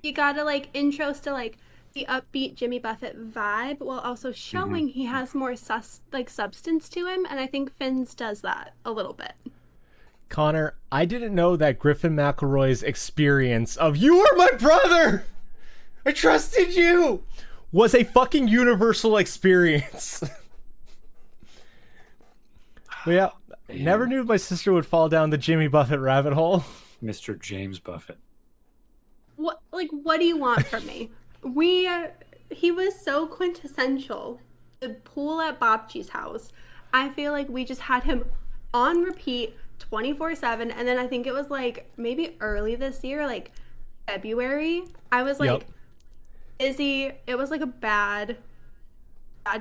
You gotta intros to the upbeat Jimmy Buffett vibe while also showing he has more substance to him, and I think Fins does that a little bit. Connor, I didn't know that Griffin McElroy's experience of "you are my brother, I trusted you" was a fucking universal experience. But yeah, never knew my sister would fall down the Jimmy Buffett rabbit hole. Mr. James Buffett. What do you want from me? He was so quintessential. The pool at Bobchi's house. I feel like we just had him on repeat 24/7, and then I think it was like maybe early this year, like February, I was like busy. It was like a bad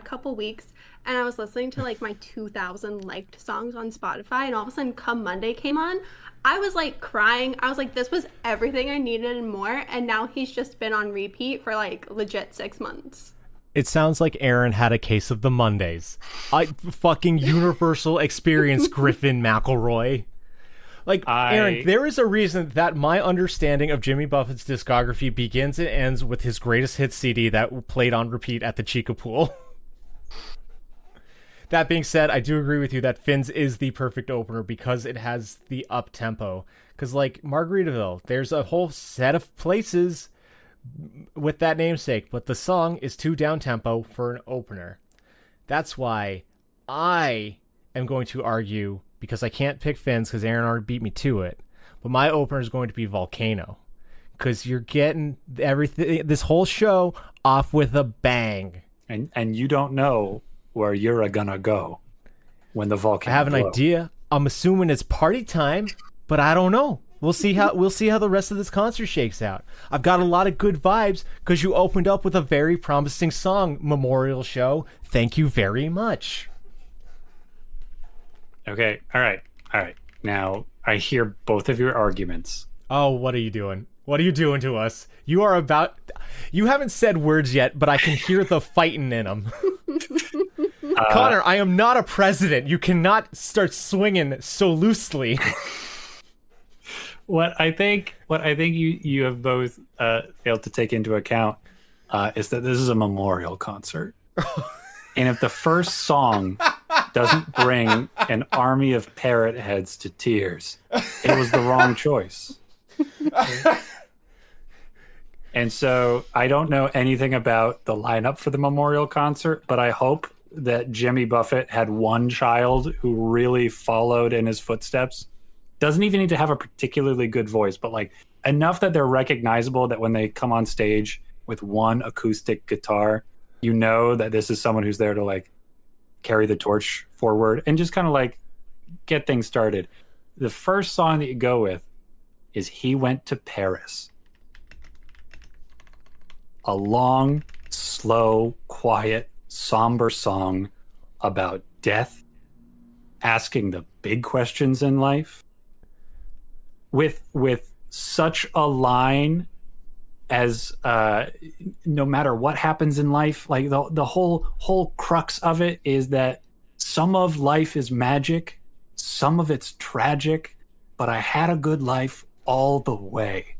couple weeks, and I was listening to like my 2,000 liked songs on Spotify, and all of a sudden Come Monday came on. I was like crying. I was like, this was everything I needed and more, and now he's just been on repeat for like legit 6 months. It sounds like Erin had a case of the Mondays. Fucking universal experience, Griffin McElroy. Like, Erin, there is a reason that my understanding of Jimmy Buffett's discography begins and ends with his greatest hits CD that played on repeat at the Chica Pool. That being said, I do agree with you that Finn's is the perfect opener because it has the up-tempo. Because, like, Margaritaville, there's a whole set of places with that namesake, but the song is too down-tempo for an opener. That's why I am going to argue, because I can't pick Finn's because Erin already beat me to it, but my opener is going to be Volcano. Because you're getting everything, this whole show off with a bang. And you don't know where you're gonna go when the volcano I have an idea. I'm assuming it's party time, but I don't know. We'll see how the rest of this concert shakes out. I've got a lot of good vibes because you opened up with a very promising song, Memorial Show. Thank you very much. Okay, all right. Now I hear both of your arguments. Oh, what are you doing? What are you doing to us? You haven't said words yet, but I can hear the fighting in them. Connor, I am not a president. You cannot start swinging so loosely. What I think you have both failed to take into account is that this is a memorial concert. And if the first song doesn't bring an army of parrot heads to tears, it was the wrong choice. And so I don't know anything about the lineup for the memorial concert, but I hope that Jimmy Buffett had one child who really followed in his footsteps. Doesn't even need to have a particularly good voice, but like enough that they're recognizable that when they come on stage with one acoustic guitar, you know that this is someone who's there to like carry the torch forward and just kind of like get things started. The first song that you go with is He Went to Paris. A long, slow, quiet, somber song about death, asking the big questions in life, with such a line as no matter what happens in life, like the whole crux of it is that some of life is magic, some of it's tragic, but I had a good life all the way.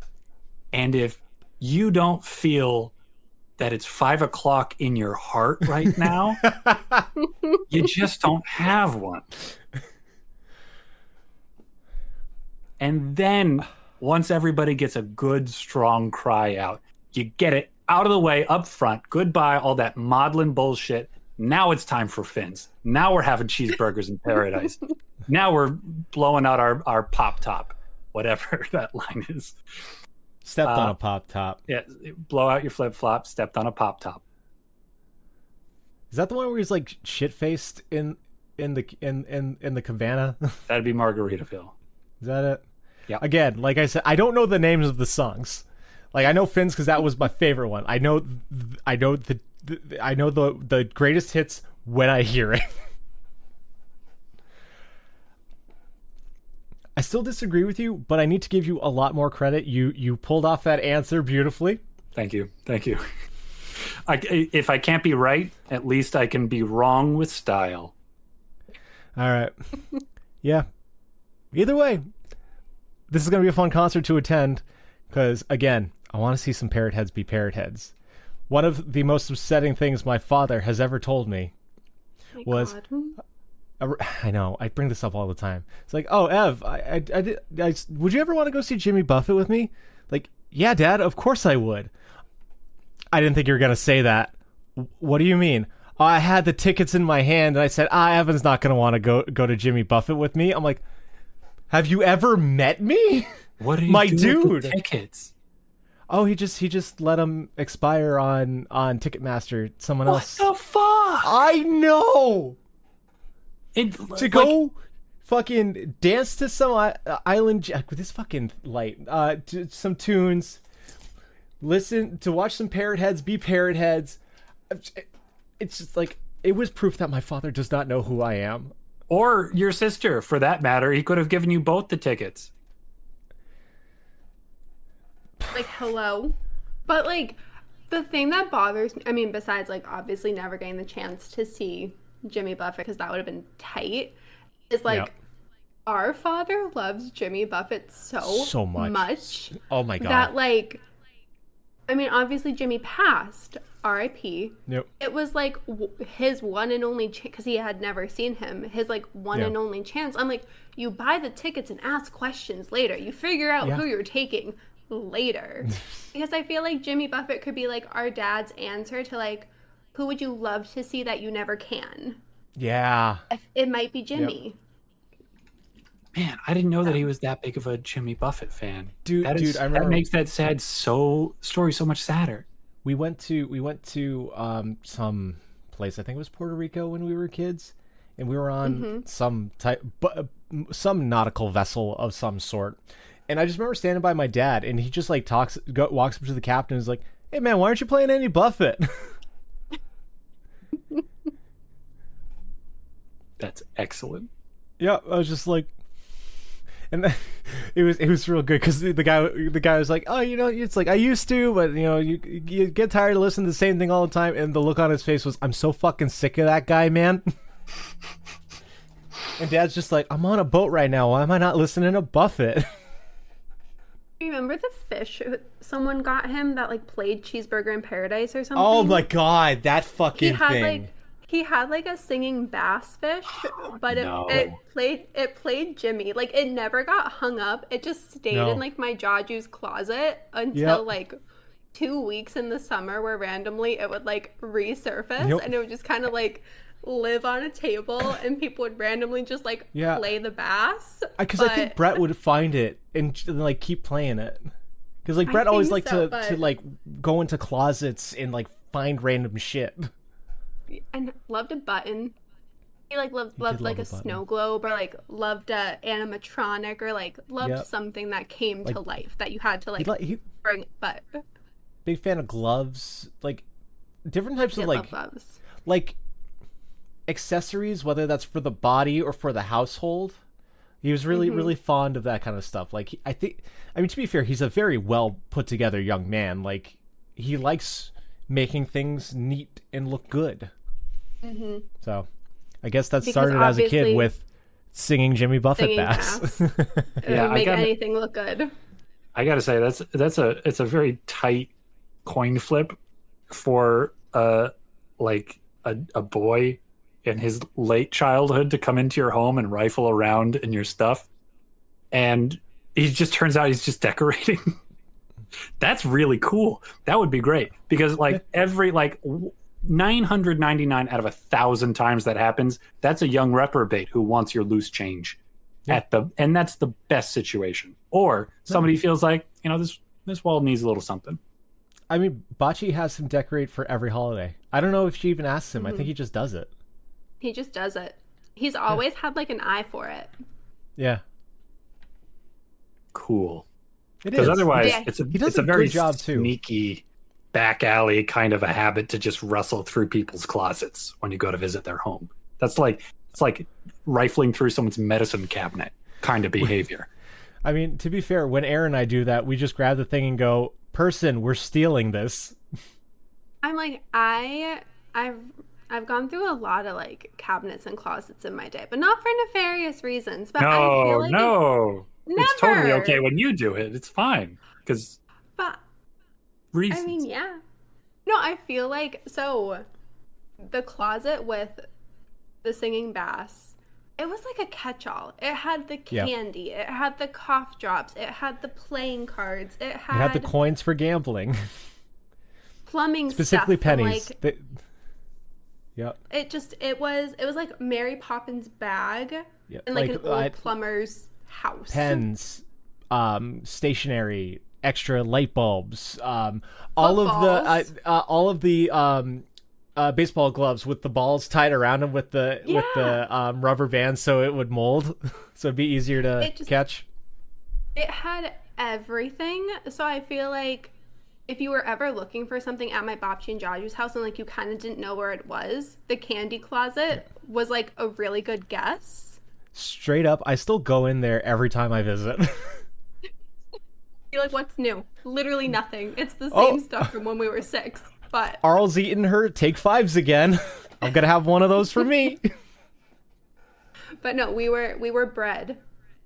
And if you don't feel that it's 5 o'clock in your heart right now, you just don't have one. And then once everybody gets a good, strong cry out, you get it out of the way up front. Goodbye, all that maudlin bullshit. Now it's time for Fins. Now we're having cheeseburgers in paradise. Now we're blowing out our pop top, whatever that line is. Stepped on a pop top. Yeah, blow out your flip flop. Stepped on a pop top. Is that the one where he's like shit faced in the cabana? That'd be Margaritaville. Is that it? Yeah. Again, like I said, I don't know the names of the songs. Like I know Finn's because that was my favorite one. I know the greatest hits when I hear it. I still disagree with you, but I need to give you a lot more credit. You pulled off that answer beautifully. Thank you. If I can't be right, at least I can be wrong with style. All right. Yeah. Either way, this is going to be a fun concert to attend because, again, I want to see some parrot heads be parrot heads. One of the most upsetting things my father has ever told me was... I know, I bring this up all the time. It's like, oh, Ev, would you ever want to go see Jimmy Buffett with me? Like, yeah, Dad, of course I would. I didn't think you were going to say that. What do you mean? Oh, I had the tickets in my hand, and I said, Evan's not going to want to go to Jimmy Buffett with me. I'm like, have you ever met me? What are you my doing dude? with the tickets? Oh, he just let him expire on Ticketmaster. Someone else. What the fuck? I know. To go like, fucking dance to some island with this fucking light. To some tunes. Listen to watch some parrot heads be parrot heads. It's just like it was proof that my father does not know who I am. Or your sister, for that matter. He could have given you both the tickets. Like, hello. But like the thing that bothers me, I mean, besides like obviously never getting the chance to see Jimmy Buffett, because that would have been tight, is like our father loves Jimmy Buffett so much. Oh my god. That like, I mean, obviously Jimmy passed, R.I.P. Yep. It was like his one and only chance, because he had never seen him, his like one and only chance. I'm like, you buy the tickets and ask questions later. You figure out who you're taking later. Because I feel like Jimmy Buffett could be like our dad's answer to like, who would you love to see that you never can? Yeah. It might be Jimmy. Man, I didn't know that he was that big of a Jimmy Buffett fan. Dude, I remember, that makes that story so much sadder. We went to some place, I think it was Puerto Rico, when we were kids, and we were on some nautical vessel of some sort. And I just remember standing by my dad, and he just like walks up to the captain and is like, "Hey man, why aren't you playing any Buffett?" That's excellent. Yeah, I was just like, and then, it was real good because the guy was like, "Oh, you know, it's like I used to, but you know, you get tired of listening to the same thing all the time." And the look on his face was, "I'm so fucking sick of that guy, man." And Dad's just like, "I'm on a boat right now. Why am I not listening to Buffett?" Remember the fish someone got him that like played Cheeseburger in Paradise or something? Oh my god, that fucking thing. He had like a singing bass fish, but it played Jimmy. Like it never got hung up. It just stayed in like my jaw juice closet until like 2 weeks in the summer, where randomly it would like resurface and it would just kind of like live on a table, and people would randomly just like play the bass. Because I think Brett would find it and like keep playing it. Because like Brett always liked to like go into closets and like find random shit. And loved a button. He like loved like a snow globe, or like loved a animatronic, or like loved something that came to life that you had to like bring. But big fan of gloves, like different types of like gloves. Like accessories, whether that's for the body or for the household. He was really really fond of that kind of stuff. Like I mean, to be fair, he's a very well put together young man. Like he likes making things neat and look good. So I guess that started as a kid with singing Jimmy Buffett bass. It would make anything look good. I gotta say it's a very tight coin flip for like a boy in his late childhood to come into your home and rifle around in your stuff, and he just turns out he's just decorating. That's really cool. That would be great, because like every like 999 out of 1,000 times that happens, that's a young reprobate who wants your loose change and that's the best situation. Or somebody feels like, you know, this wall needs a little something. I mean, Bocce has him decorate for every holiday. I don't know if she even asks him. I think he just does it. He just does it. He's always had like an eye for it. Yeah. Cool. Because otherwise, he does it's a a very good job too. Sneaky back alley kind of a habit to just rustle through people's closets when you go to visit their home. It's like rifling through someone's medicine cabinet kind of behavior. I mean, to be fair, when Erin and I do that, we just grab the thing and go, "Person, we're stealing this." I'm like, I've gone through a lot of like cabinets and closets in my day, but not for nefarious reasons. But I feel like it's totally okay when you do it. It's fine because reasons. I mean, yeah. No, I feel like the closet with the singing bass, it was like a catch-all. It had the candy, it had the cough drops, it had the playing cards, it had the coins for gambling, plumbing specifically stuff, pennies. Yep. It was like Mary Poppins bag and like an old plumber's house. Pens, stationery, extra light bulbs, all of the baseball gloves with the balls tied around them with the rubber bands so it would mold, so it'd be easier to catch. It had everything, so I feel like if you were ever looking for something at my Bobchi and Jaju's house and like you kind of didn't know where it was, the candy closet was like a really good guess. Straight up, I still go in there every time I visit. You're like, what's new? Literally nothing. It's the same stuff from when we were 6. But Arl's eating her Take 5s again. I'm gonna have one of those for me. But no, we were bred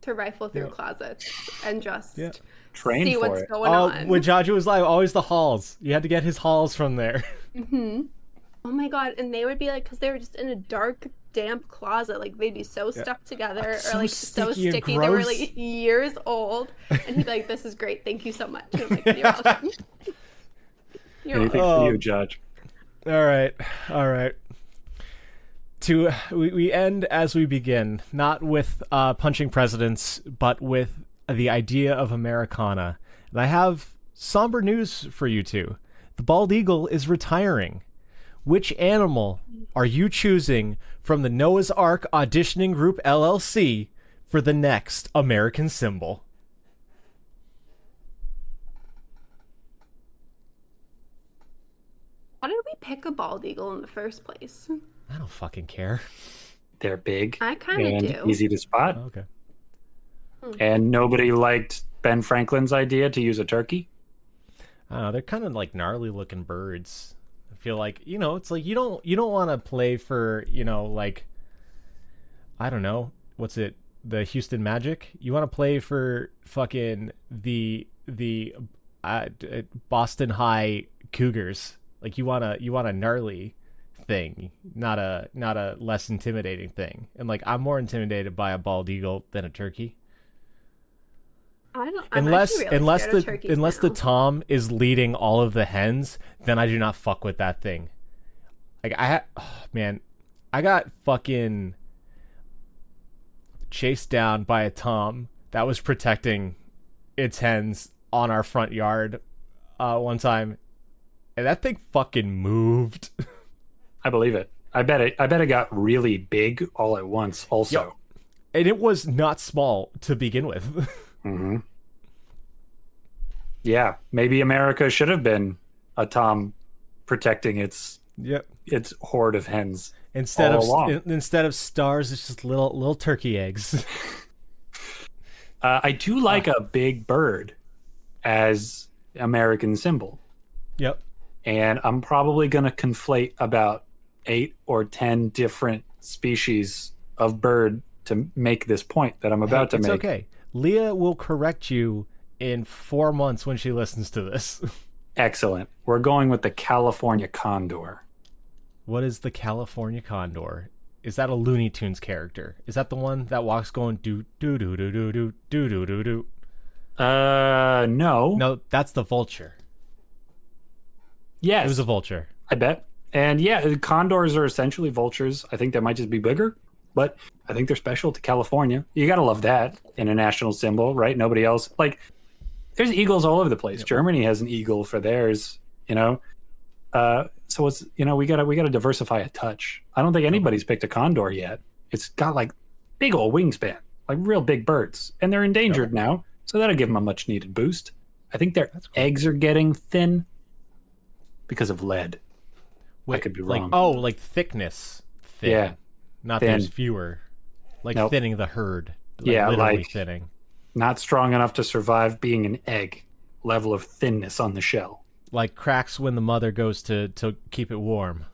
to rifle through closets and just see what's going on. When Jaju was live, always the halls. You had to get his halls from there. Mm-hmm. Oh my god, and they would be like, because they were just in a dark, damp closet, like they'd be so stuck together or like so sticky. They were like years old, and he'd be like, "This is great, thank you so much." And I'm like, "You're welcome." Anything for you, Judge. All right. We end as we begin, not with punching presidents, but with the idea of Americana. And I have somber news for you two. The bald eagle is retiring. Which animal are you choosing from the Noah's Ark Auditioning Group LLC for the next American symbol? Why did we pick a bald eagle in the first place? I don't fucking care. They're big. I kind of do. Easy to spot. Okay. And nobody liked Ben Franklin's idea to use a turkey. I don't know. They're kind of like gnarly looking birds. I feel like, it's like you don't want to play for, like, I don't know, what's it, the Houston Magic? You want to play for fucking the Boston High Cougars. Like you want a gnarly thing, not a less intimidating thing. And like I'm more intimidated by a bald eagle than a turkey. Unless the tom is leading all of the hens, then I do not fuck with that thing. Like I got fucking chased down by a tom that was protecting its hens on our front yard one time, and that thing fucking moved. I believe it. I bet it got really big all at once also. Yep. And it was not small to begin with. Mm-hmm. Yeah, maybe America should have been a tom protecting its horde of hens. Instead of stars, it's just little turkey eggs. I do like a big bird as American symbol. Yep. And I'm probably going to conflate about 8 or 10 different species of bird to make this point that I'm about to make. It's okay. Leah will correct you in 4 months when she listens to this. Excellent. We're going with the California condor. What is the California condor? Is that a Looney Tunes character? Is that the one that walks going do do do do do do do do do do? No. No, that's the vulture. Yes. It was a vulture. I bet. And yeah, condors are essentially vultures. I think they might just be bigger, but I think they're special to California. You got to love that in a national symbol, right? Nobody else. Like, there's eagles all over the place. Yep. Germany has an eagle for theirs, so it's, we gotta diversify a touch. I don't think anybody's picked a condor yet. It's got like big old wingspan, like real big birds, and they're endangered now. So that'll give them a much needed boost. I think their eggs are getting thin because of lead. I could be wrong. Like thickness. Thin. Yeah. Not thin. There's fewer. Like thinning the herd. Literally thinning. Not strong enough to survive being an egg. Level of thinness on the shell. Like cracks when the mother goes to keep it warm.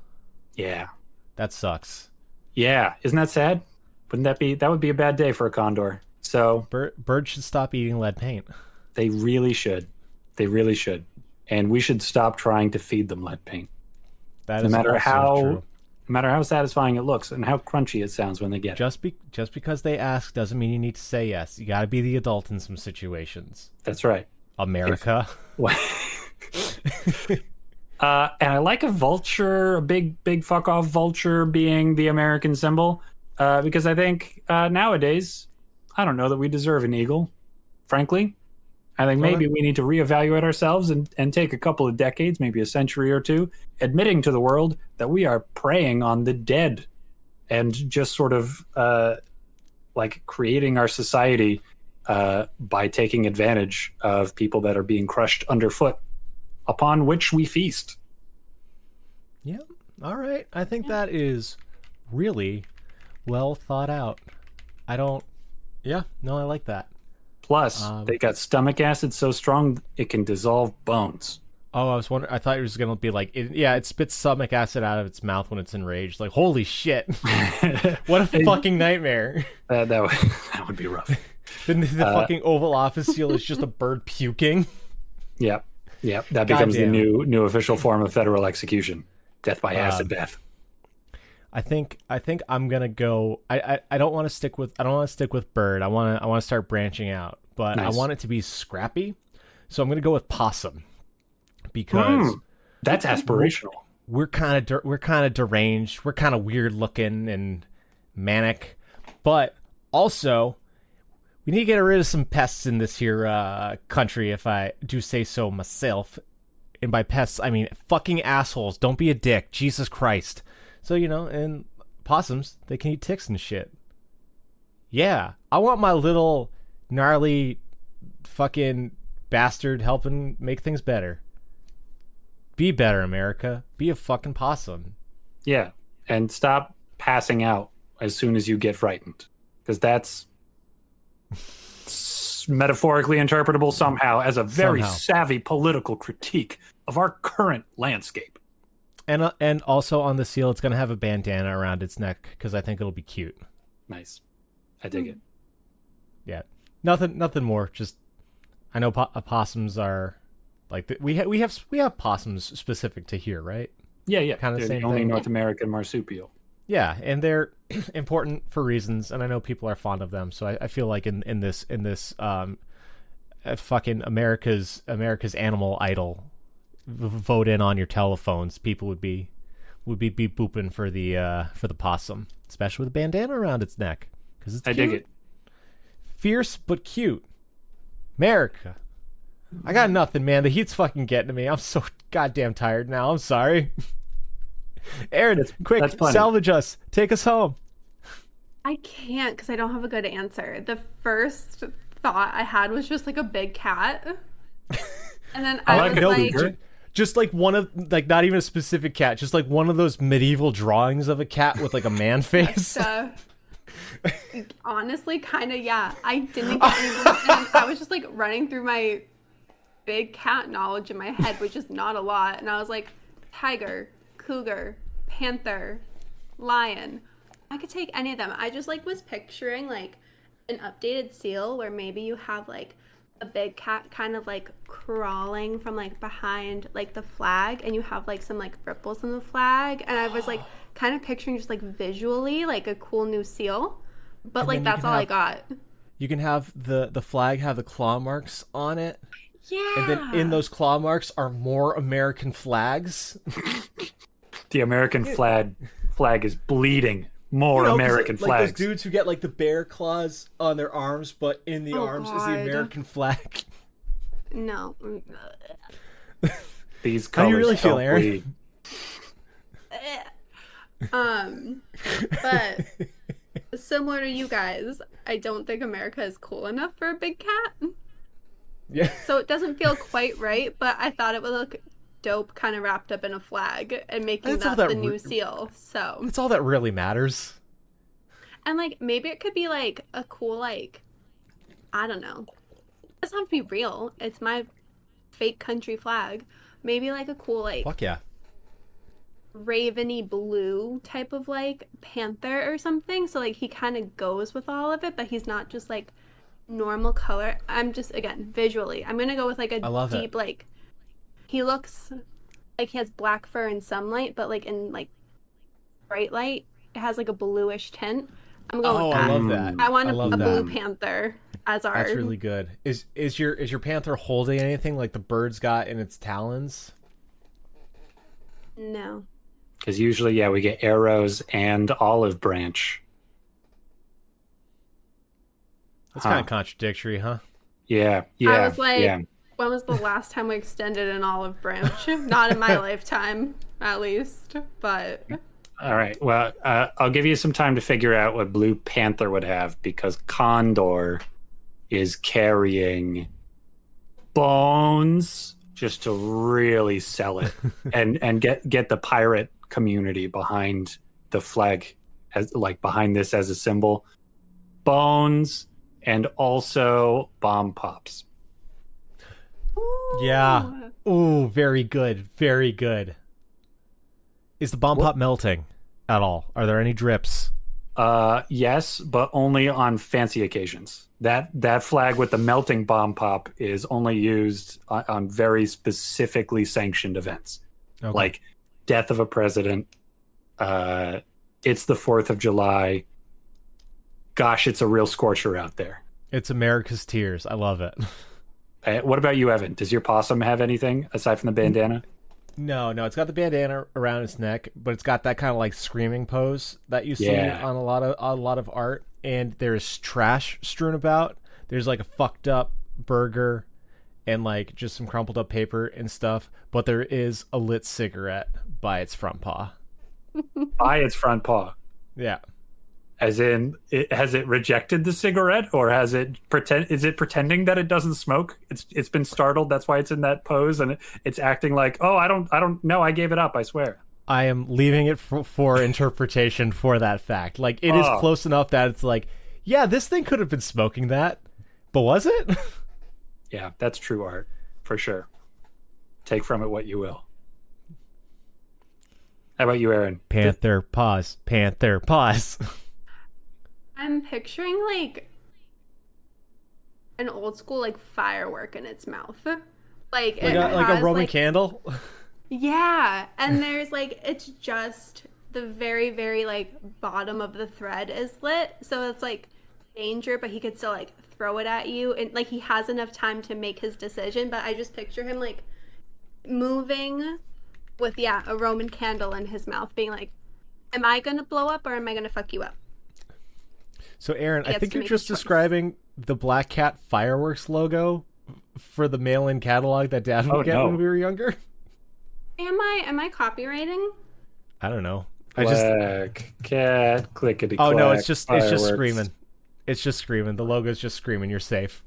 Yeah. That sucks. Yeah. Isn't that sad? That would be a bad day for a condor. So birds should stop eating lead paint. They really should. They really should. And we should stop trying to feed them lead paint. That is also true. No matter how satisfying it looks and how crunchy it sounds when they get it. Just because they ask doesn't mean you need to say yes. You got to be the adult in some situations. That's right. America. And I like a vulture, a big fuck off vulture being the American symbol, because I think nowadays, I don't know that we deserve an eagle, frankly. I think maybe we need to reevaluate ourselves and take a couple of decades, maybe a century or two, admitting to the world that we are preying on the dead and just sort of like creating our society by taking advantage of people that are being crushed underfoot, upon which we feast. Yeah. All right. I think that is really well thought out. I like that. Plus, they got stomach acid so strong it can dissolve bones. Oh, I was wondering. I thought it was gonna be like, it spits stomach acid out of its mouth when it's enraged. Like, holy shit! What a fucking nightmare. That would be rough. The fucking Oval Office seal is just a bird puking. Yep. That becomes the new official form of federal execution: death by acid bath. I think I'm gonna go. I don't want to stick with bird. I want to start branching out, but nice. I want it to be scrappy, so I'm gonna go with possum because that's aspirational. We're kind of deranged. We're kind of weird looking and manic, but also we need to get rid of some pests in this here country, if I do say so myself. And by pests, I mean fucking assholes. Don't be a dick. Jesus Christ. So, and possums, they can eat ticks and shit. Yeah, I want my little gnarly fucking bastard helping make things better. Be better, America. Be a fucking possum. Yeah, and stop passing out as soon as you get frightened. Because that's metaphorically interpretable somehow as a very savvy political critique of our current landscape. And also on the seal, it's going to have a bandana around its neck because I think it'll be cute. Nice. I dig it. Yeah. Nothing more. Just, I know possums are like, we have possums specific to here, right? Yeah. Kind of they're same the only thing. North American marsupial. Yeah, and they're important for reasons, and I know people are fond of them. So I feel like in this fucking America's animal idol, vote in on your telephones. People would be booping for the possum, especially with a bandana around its neck because it's cute. I dig it. Fierce but cute. America. I got nothing, man. The heat's fucking getting to me. I'm so goddamn tired now. I'm sorry. Erin, quick, salvage us. Take us home. I can't because I don't have a good answer. The first thought I had was just like a big cat. And then I was like... Just like one of, like, not even a specific cat, just like one of those medieval drawings of a cat with like a man face. Honestly, kind of, yeah. I didn't get anything. I was just like running through my big cat knowledge in my head, which is not a lot. And I was like, tiger, cougar, panther, lion. I could take any of them. I just like was picturing like an updated seal where maybe you have like a big cat kind of like crawling from like behind like the flag, and you have like some like ripples in the flag, and I was like kind of picturing just like visually like a cool new seal, but like that's all I got. You can have the flag have the claw marks on it. Yeah. And then in those claw marks are more American flags. The American flag is bleeding. More American flags. Like those dudes who get like the bear claws on their arms, but in the arms is the American flag. No. These colors. How do you really feel, Erin? But similar to you guys, I don't think America is cool enough for a big cat. Yeah. So it doesn't feel quite right, but I thought it would look dope kind of wrapped up in a flag and making that the new seal. So that's all that really matters. And like maybe it could be like a cool like, I don't know, it doesn't have to be real, it's my fake country flag. Maybe like a cool like, fuck yeah, raveny blue type of like panther or something, so like he kind of goes with all of it, but he's not just like normal color. I'm just, again, visually I'm gonna go with like a deep like, he looks like he has black fur in some light, but like in like bright light, it has like a bluish tint. I'm going with that. I love that. I want a blue panther as our. That's really good. Is your panther holding anything like the bird's got in its talons? No. Because usually, yeah, we get arrows and olive branch. That's kind of contradictory, huh? Yeah, I was like, yeah. when was the last time we extended an olive branch? Not in my lifetime, at least. But All right. Well, I'll give you some time to figure out what Blue Panther would have, because Condor is carrying bones just to really sell it and get the pirate community behind the flag, as like behind this as a symbol. Bones and also bomb pops. Yeah. Ooh, very good. Very good. Is the bomb pop melting at all? Are there any drips? Yes, but only on fancy occasions. That flag with the melting bomb pop is only used on very specifically sanctioned events, like death of a president. It's the 4th of July. Gosh, it's a real scorcher out there. It's America's tears. I love it. What about you, Evan? Does your possum have anything aside from the bandana? No, it's got the bandana around its neck, but it's got that kind of like screaming pose that you see on a lot of art. And there's trash strewn about. There's like a fucked up burger and like just some crumpled up paper and stuff. But there is a lit cigarette by its front paw. By its front paw. Yeah. As in, has it rejected the cigarette, or is it pretending that it doesn't smoke? It's been startled. That's why it's in that pose, and it's acting like, oh, I don't know. I gave it up. I swear. I am leaving it for interpretation for that fact. Like, it is close enough that it's like, yeah, this thing could have been smoking that, but was it? Yeah, that's true art for sure. Take from it what you will. How about you, Erin? Panther paws. Panther paws. I'm picturing like an old school like firework in its mouth, like a Roman candle. Yeah, and there's like it's just the very very like bottom of the thread is lit, so it's like danger, but he could still like throw it at you, and like he has enough time to make his decision. But I just picture him like moving with a Roman candle in his mouth, being like, "Am I gonna blow up or am I gonna fuck you up?" So, Erin, I think you're just describing the Black Cat fireworks logo for the mail-in catalog that Dad would get when we were younger. Am I copywriting? I don't know. Black Cat, clickety clack. Oh no, it's just screaming. It's just screaming. The logo's just screaming. You're safe.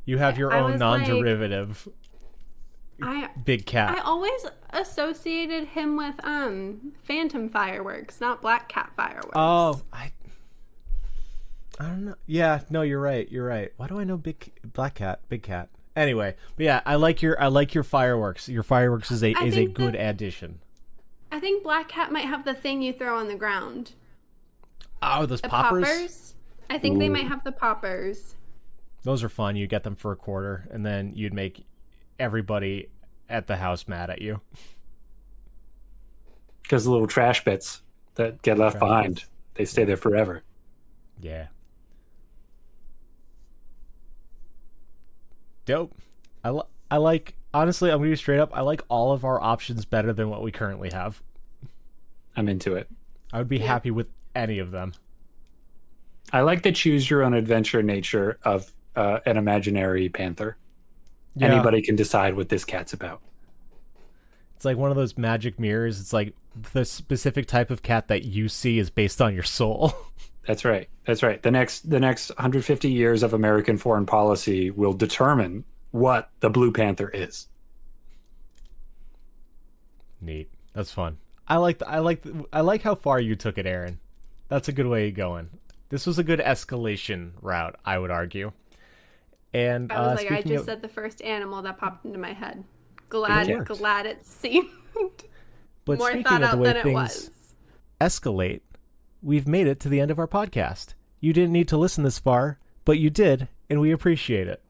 You have your own non-derivative. Big cat. I always associated him with Phantom fireworks, not Black Cat fireworks. Oh, I don't know. Yeah, no, you're right. Why do I know Black Cat, Big Cat? Anyway, but yeah, I like your fireworks. Your fireworks is a good addition. I think Black Cat might have the thing you throw on the ground. Oh, those poppers? I think they might have the poppers. Those are fun. You get them for $0.25, and then you'd make everybody at the house mad at you. Because the little trash bits that get left behind, they stay there forever. Yeah. Dope. I like, honestly, I'm going to be straight up, I like all of our options better than what we currently have. I'm into it. I would be happy with any of them. I like the choose your own adventure nature of an imaginary panther. Yeah. Anybody can decide what this cat's about. It's like one of those magic mirrors. It's like the specific type of cat that you see is based on your soul. That's right. The next 150 years of American foreign policy will determine what the Blue Panther is. Neat. That's fun. I like how far you took it, Erin. That's a good way of going. This was a good escalation route, I would argue. And I was like, I just said the first animal that popped into my head. Glad it seemed but more speaking thought of the out way than it was. Escalate. We've made it to the end of our podcast. You didn't need to listen this far, but you did, and we appreciate it.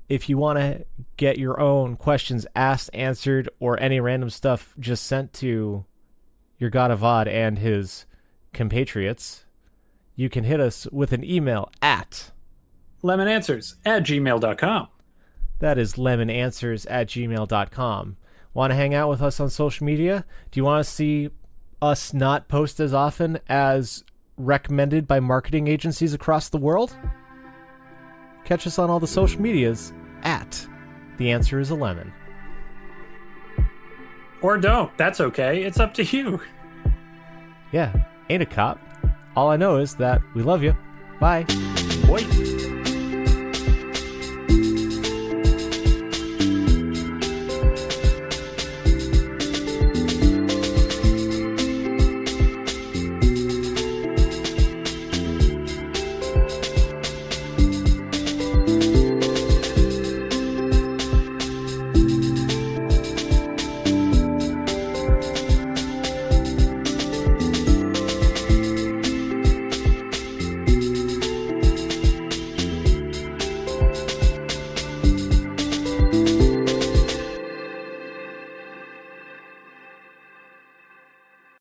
If you want to get your own questions asked, answered, or any random stuff just sent to your God of Odd and his compatriots, you can hit us with an email at lemonanswers@gmail.com. That is lemonanswers@gmail.com. Want to hang out with us on social media? Do you want to see us not post as often as recommended by marketing agencies across the world? catch us on all the social medias at The Answer is a Lemon. Or don't. That's okay. It's up to you. Yeah, ain't a cop. All I know is that we love you. Bye. Boy.